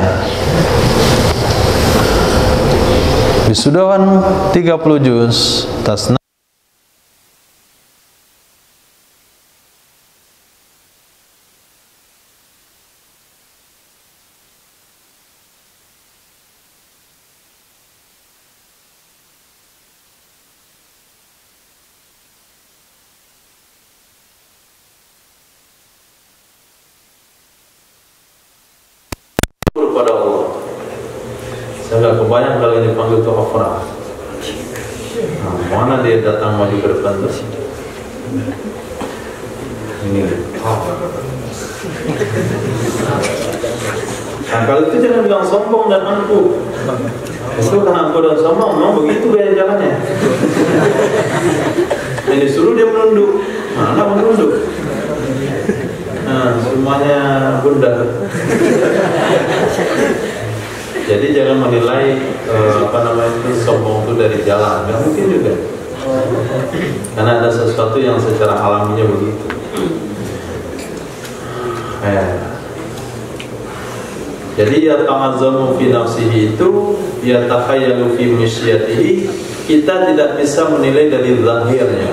Wisudawan 30 juz atas kepada Allah. Saya nggak kebayang kalau yang dipanggil itu Afra. Nah, mana dia datang maju ke depan tuh? Ini. Nah, kalau itu jangan bilang sombong dan angkuh. Itu karena angkuh dan sombong, memang begitu gaya jalannya. Yang disuruh dia menunduk. Mana menunduk? Nah, semuanya bundar. Jadi jangan menilai itu sombong itu dari jalan, nggak mungkin juga. Karena ada sesuatu yang secara alaminya begitu. Jadi yata'azzamu fi nafsihi itu yatakhayyalu fi misyatihi, kita tidak bisa menilai dari zahirnya,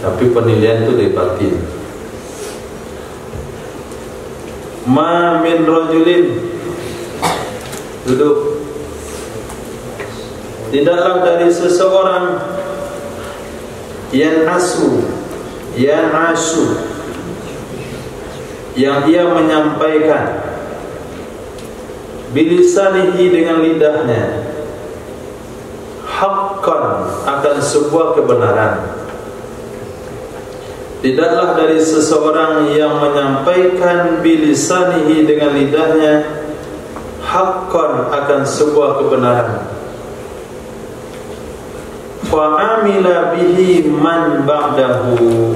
tapi penilaian itu dari batin. Ma min rajulin, duduk, tidaklah dari seseorang yang asu yang dia menyampaikan bilisanihi dengan lidahnya haqqan akan sebuah kebenaran. Tidaklah dari seseorang yang menyampaikan bilisanihi dengan lidahnya haqqan akan sebuah kebenaran, fa'amila bihi man ba'dahu,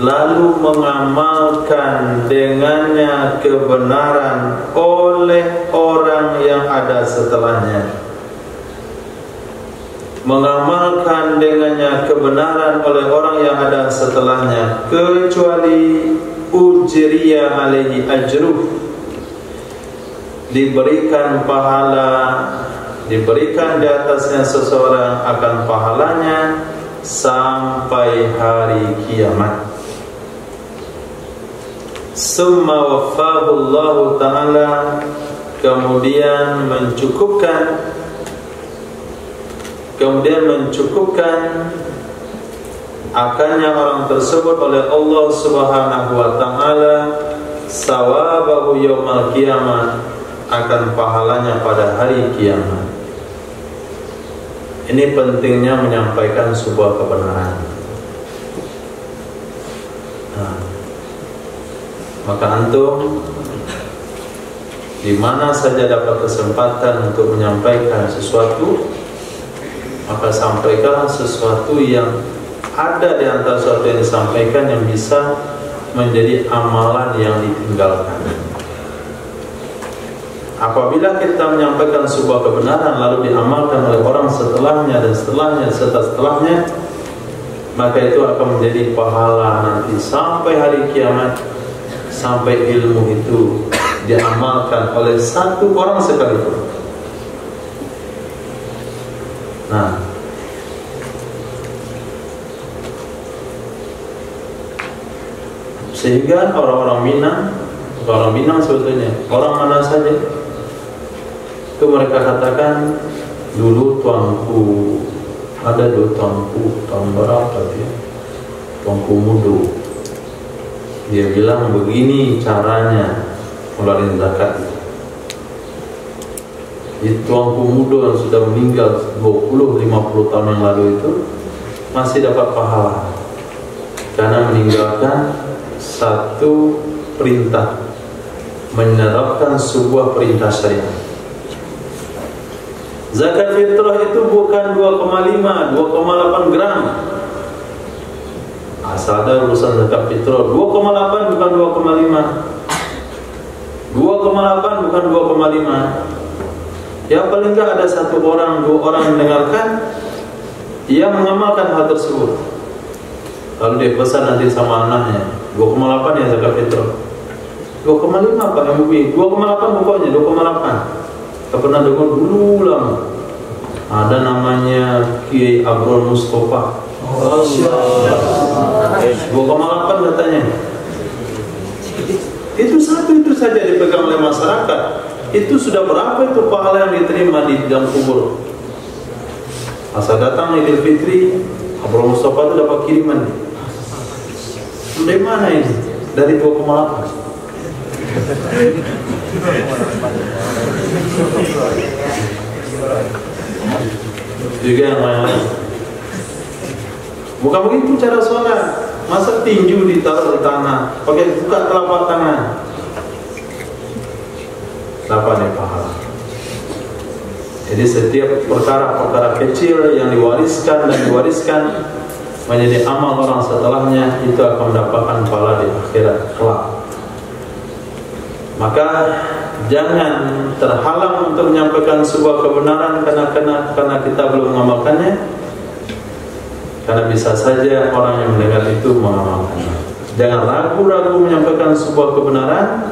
lalu mengamalkan dengannya kebenaran oleh orang yang ada setelahnya. Mengamalkan dengannya kebenaran oleh orang yang ada setelahnya, kecuali ujriya alaihi ajruh, diberikan pahala, diberikan di atasnya seseorang akan pahalanya sampai hari kiamat. Summa waffahu Allah Ta'ala, kemudian mencukupkan akannya orang tersebut oleh Allah Subhanahu wa Ta'ala sawabahu yaumal qiyamah, akan pahalanya pada hari kiamat. Ini pentingnya menyampaikan sebuah kebenaran. Maka antum di mana saja dapat kesempatan untuk menyampaikan sesuatu, maka sampaikan sesuatu yang ada di antara sesuatu yang disampaikan yang bisa menjadi amalan yang ditinggalkan. Apabila kita menyampaikan sebuah kebenaran lalu diamalkan oleh orang setelahnya dan setelahnya serta setelahnya, maka itu akan menjadi pahala nanti sampai hari kiamat, sampai ilmu itu diamalkan oleh satu orang sekalipun. Nah, sehingga orang-orang Minang sebetulnya, orang mana saja itu mereka katakan, dulu tuanku, ada dulu tuanku, tahun berapa dia, tuanku mudo, dia bilang begini caranya ngeluarin zakat. Itu tuanku mudo yang sudah meninggal 20-50 tahun yang lalu itu masih dapat pahala karena meninggalkan satu perintah, menerapkan sebuah perintah syariat. Zakat fitrah itu bukan 2,5, 2,8 gram. Asal ada urusan zakat fitrah 2,8 bukan 2,5, 2,8 bukan 2,5. Ya paling enggak ada satu orang, dua orang mendengarkan, ia mengamalkan hal tersebut. Lalu dia pesan nanti sama anaknya, 2,8 ya zakat fitrah. 2,5 Pak MUI, 2,8 pokoknya 2,8. Saya pernah dengar dulu lama, ada namanya Kiai Abrol Mustafa, 2,8 katanya. Itu satu itu saja dipegang oleh masyarakat. Itu sudah berapa itu pahala yang diterima di dalam kubur. Asal datang Idul Fitri, Abrol Mustafa itu dapat kiriman. Dari mana ini? Dari 2,8. Juga yang lain. Bukan begitu cara sholat. Masa tinju ditaruh di tanah, pakai buka telapak tangan, dapat pahala. Jadi setiap perkara-perkara kecil yang diwariskan menjadi amal orang setelahnya, itu akan mendapatkan pahala di akhirat kelak. Maka jangan terhalang untuk menyampaikan sebuah kebenaran karena kita belum mengamalkannya, karena bisa saja orang yang mendengar itu mengamalkannya. Jangan ragu-ragu menyampaikan sebuah kebenaran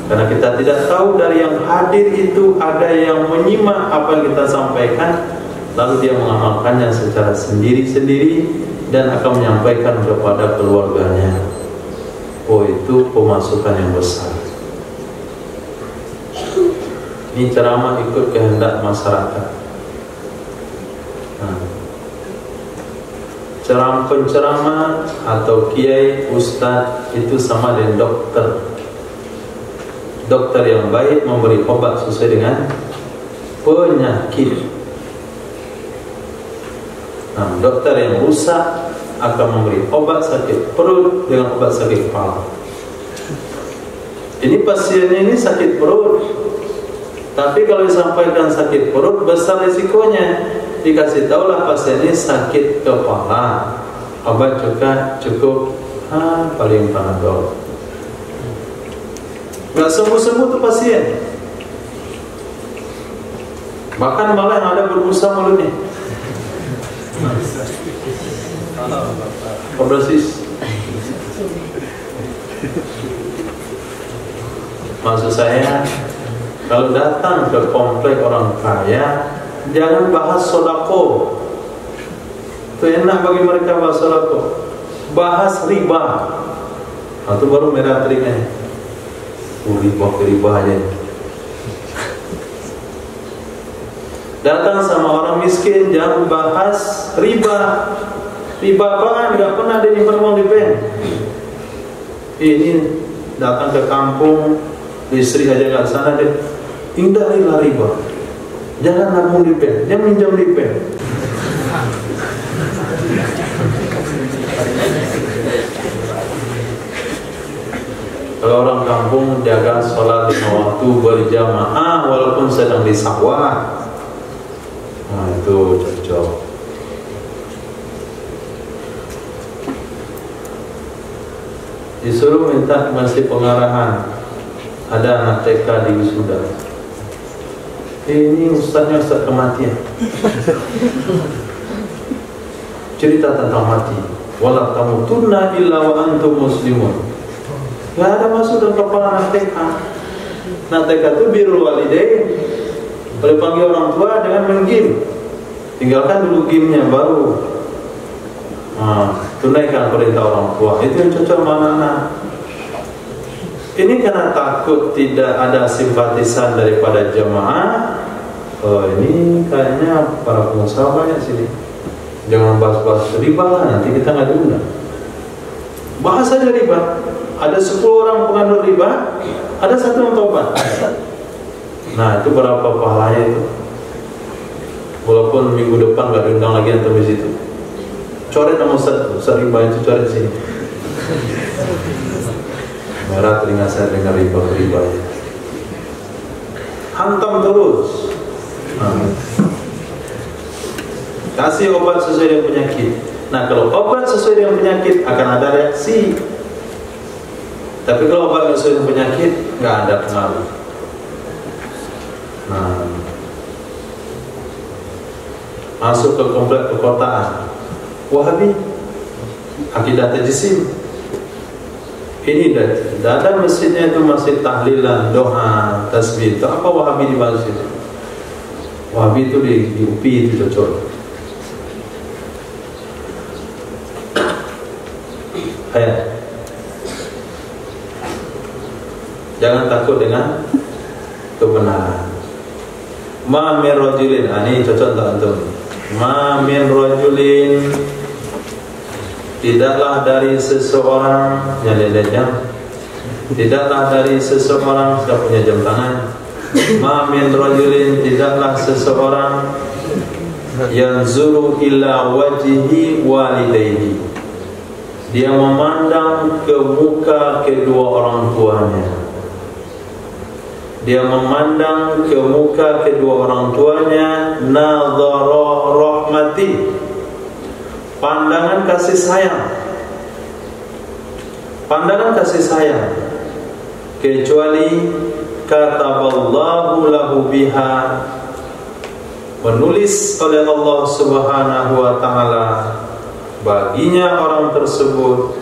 Karena kita tidak tahu dari yang hadir itu ada yang menyimak apa yang kita sampaikan, lalu dia mengamalkannya secara sendiri-sendiri dan akan menyampaikan kepada keluarganya. Oh, itu pemasukan yang besar. Ini ceramah ikut kehendak masyarakat. Penceramah atau kiai, ustaz itu sama dengan dokter. Dokter yang baik memberi obat sesuai dengan penyakit. Dokter yang rusak akan memberi obat sakit perut dengan obat sakit kepala. Ini pasiennya ini sakit perut, tapi kalau disampaikan sakit perut besar risikonya. Dikasih tahulah pasien ini sakit kepala, obat juga cukup paling Panadol. Nggak sembuh-sembuh tuh pasien. Bahkan malah yang ada berbusa mulutnya. Obrosis. Maksud saya, kalau datang ke komplek orang kaya, jangan bahas sodako. Itu enak bagi mereka bahas sodako. Bahas riba. Itu baru merah telinganya. Riba aja. Datang sama orang miskin, jangan bahas riba. Riba apaan? Gak pernah ada nyimpan uang di bank. Ini datang ke kampung, istri aja gak sana, dia hindarilah riba. Jangan nabung di bank, jangan minjam di bank. Kalau orang kampung jaga sholat 5 waktu berjamaah walaupun sedang di sawah, nah itu cocok. Disuruh minta masih pengarahan, ada anak TK di wisuda. Ini ustaznya ustaz kematian. Cerita tentang mati. Wala tamutunna illa wa antum muslimun. Gak ada masuk dalam kepala anak TK. Anak TK itu birrul walidain. Boleh panggil orang tua dengan menggim. Tinggalkan dulu gimnya baru. Tunaikan perintah orang tua. Itu yang cocok sama anak. Ini karena takut tidak ada simpatisan daripada jemaah. Oh, ini kayaknya para pengusaha banyak sini. Jangan bahas-bahas riba lah, nanti kita nggak diundang. Bahas aja riba. Ada 10 orang penganut riba, ada 1 yang tobat. Nah, itu berapa pahalanya itu? Walaupun minggu depan nggak diundang lagi antum di situ. Coret sama Ustaz riba itu, coret sini. Merah telinga saya dengar riba ya. Hantam terus. Kasih obat sesuai dengan penyakit. Nah, kalau obat sesuai dengan penyakit akan ada reaksi. Tapi kalau obat sesuai dengan penyakit nggak ada pengaruh. Nah, masuk ke komplek perkotaan, Wahabi, akidah tajsim. Ini ada masjidnya itu masih tahlilan, doa, tasbih. Itu apa Wahabi dibahas itu? Wahabi itu di UPI itu cocok. Jangan takut dengan kebenaran. Ma min rajulin, ini cocok tak antum? Ma min rajulin, tidaklah dari seseorang, jam. Tidaklah dari seseorang, sudah punya jam tangan. Ma min rajulin, tidaklah seseorang yanzuru illa wajhi walidayhi, dia memandang ke muka kedua orang tuanya. Dia memandang ke muka kedua orang tuanya, nadhara rahmati, pandangan kasih sayang. Pandangan kasih sayang. Kecuali kataballahu lahu biha, menulis oleh Allah Subhanahu wa taala baginya orang tersebut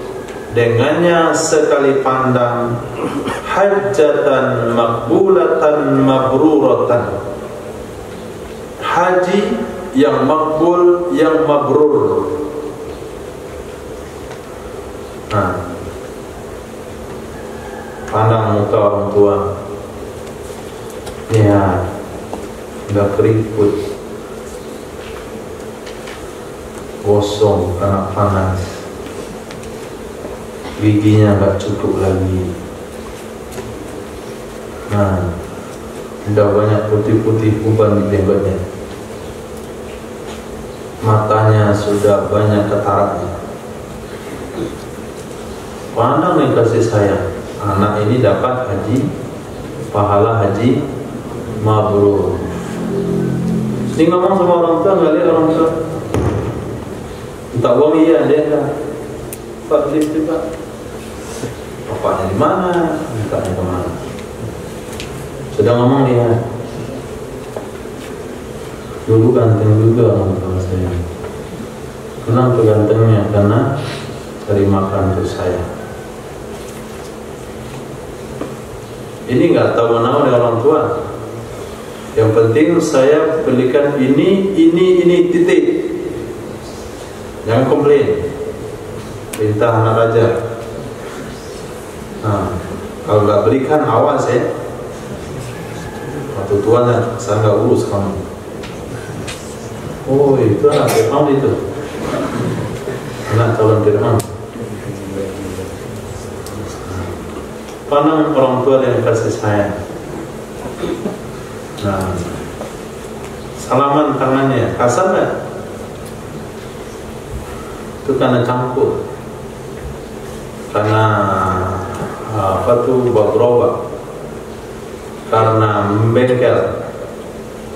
dengannya sekali pandang, hajjatan makbulatan mabruratan, haji yang makbul, yang mabrur. Nah, pandang muka orang tua, ya, udah keriput, gosong karena panas, giginya nggak cukup lagi. Nah, udah banyak putih-putih uban di jenggotnya, matanya sudah banyak kataraknya. Pandang nih kasih sayang, anak ini dapat haji, pahala haji mabrur. Ini ngomong sama orang tua, nggak lihat orang tua, minta uang, iya dia enggak. Pak lift juga, bapaknya di mana, mintanya kemana? Sudah ngomong dia, dulu ganteng juga orang tua saya. Kenapa gantengnya? Karena cari makan untuk saya. Ini nggak tahu nama dari orang tua. Yang penting saya belikan ini, titik. Jangan komplain. Perintah anak raja. Nah, kalau nggak belikan awas ya. Waktu tuanya saya nggak urus kamu. Oh itu anak Fir'aun itu. Anak calon Fir'aun. Pandang orang tua dengan kasih sayang. Nah, salaman tangannya kasar nggak? Itu karena campur, karena apa tuh bagroba, karena membengkel.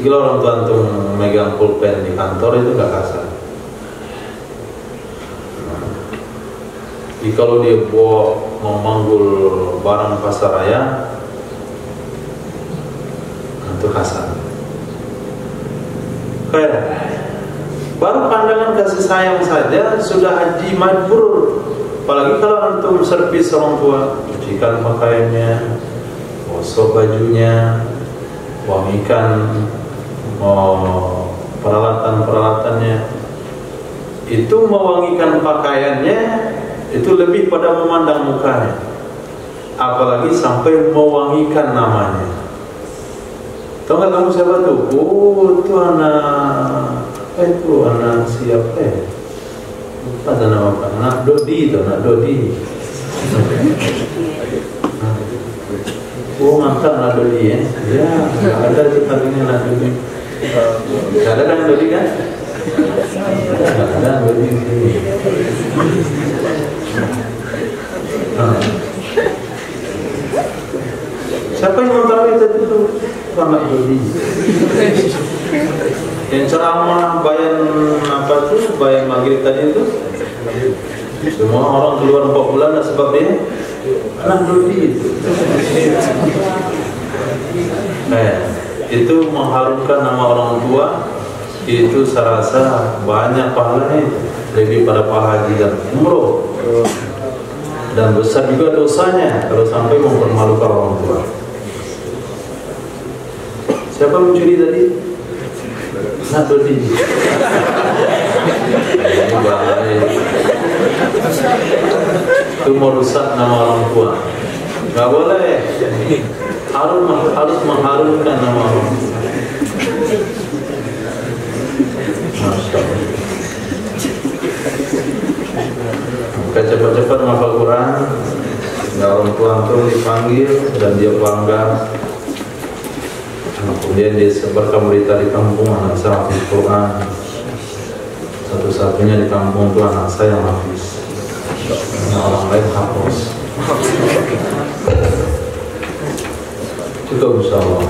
Kalau orang tua antum megang pulpen di kantor itu nggak kasar. Jadi kalau dia bawa memanggul barang pasar raya, itu kasar. Kayak baru pandangan kasih sayang saja sudah haji mabrur. Apalagi kalau antum servis orang tua, cucikan pakaiannya, gosok bajunya, wangikan peralatan-peralatannya. Itu mewangikan pakaiannya itu lebih pada memandang mukanya, apalagi sampai mewangikan namanya. Tahu nggak kamu siapa tuh? Oh itu anak siapa ya? Lupa nama apa? Anak Dodi itu, anak Dodi. Oh ngangkat anak Dodi ya? Ya, nggak ada kita ini anak Dodi. Nggak ada kan Dodi kan? Nggak ada Dodi ini. Siapa yang mengetahui tadi itu? Anak Dodi. Yang ceramah bayan apa tuh? Bayan maghrib tadi itu. Semua orang keluar 4 bulan sebab dia anak Dodi itu. Itu mengharumkan nama orang tua. Itu saya rasa banyak pahalanya, lebih pada pahala haji dan umroh. Dan besar juga dosanya kalau sampai mempermalukan orang tua. Siapa mencuri tadi? Nak Dodi. Itu merusak nama orang tua. Gak boleh. Harus mengharumkan nama orang tua. Cepat-cepat menghafal Quran. Ya orang tua antum dipanggil dan dia bangga. Kemudian dia sebarkan berita di kampung, anak saya hafiz Quran. Satu-satunya di kampung itu anak saya yang hafiz. Yang orang lain hafaz. Cukup insya Allah.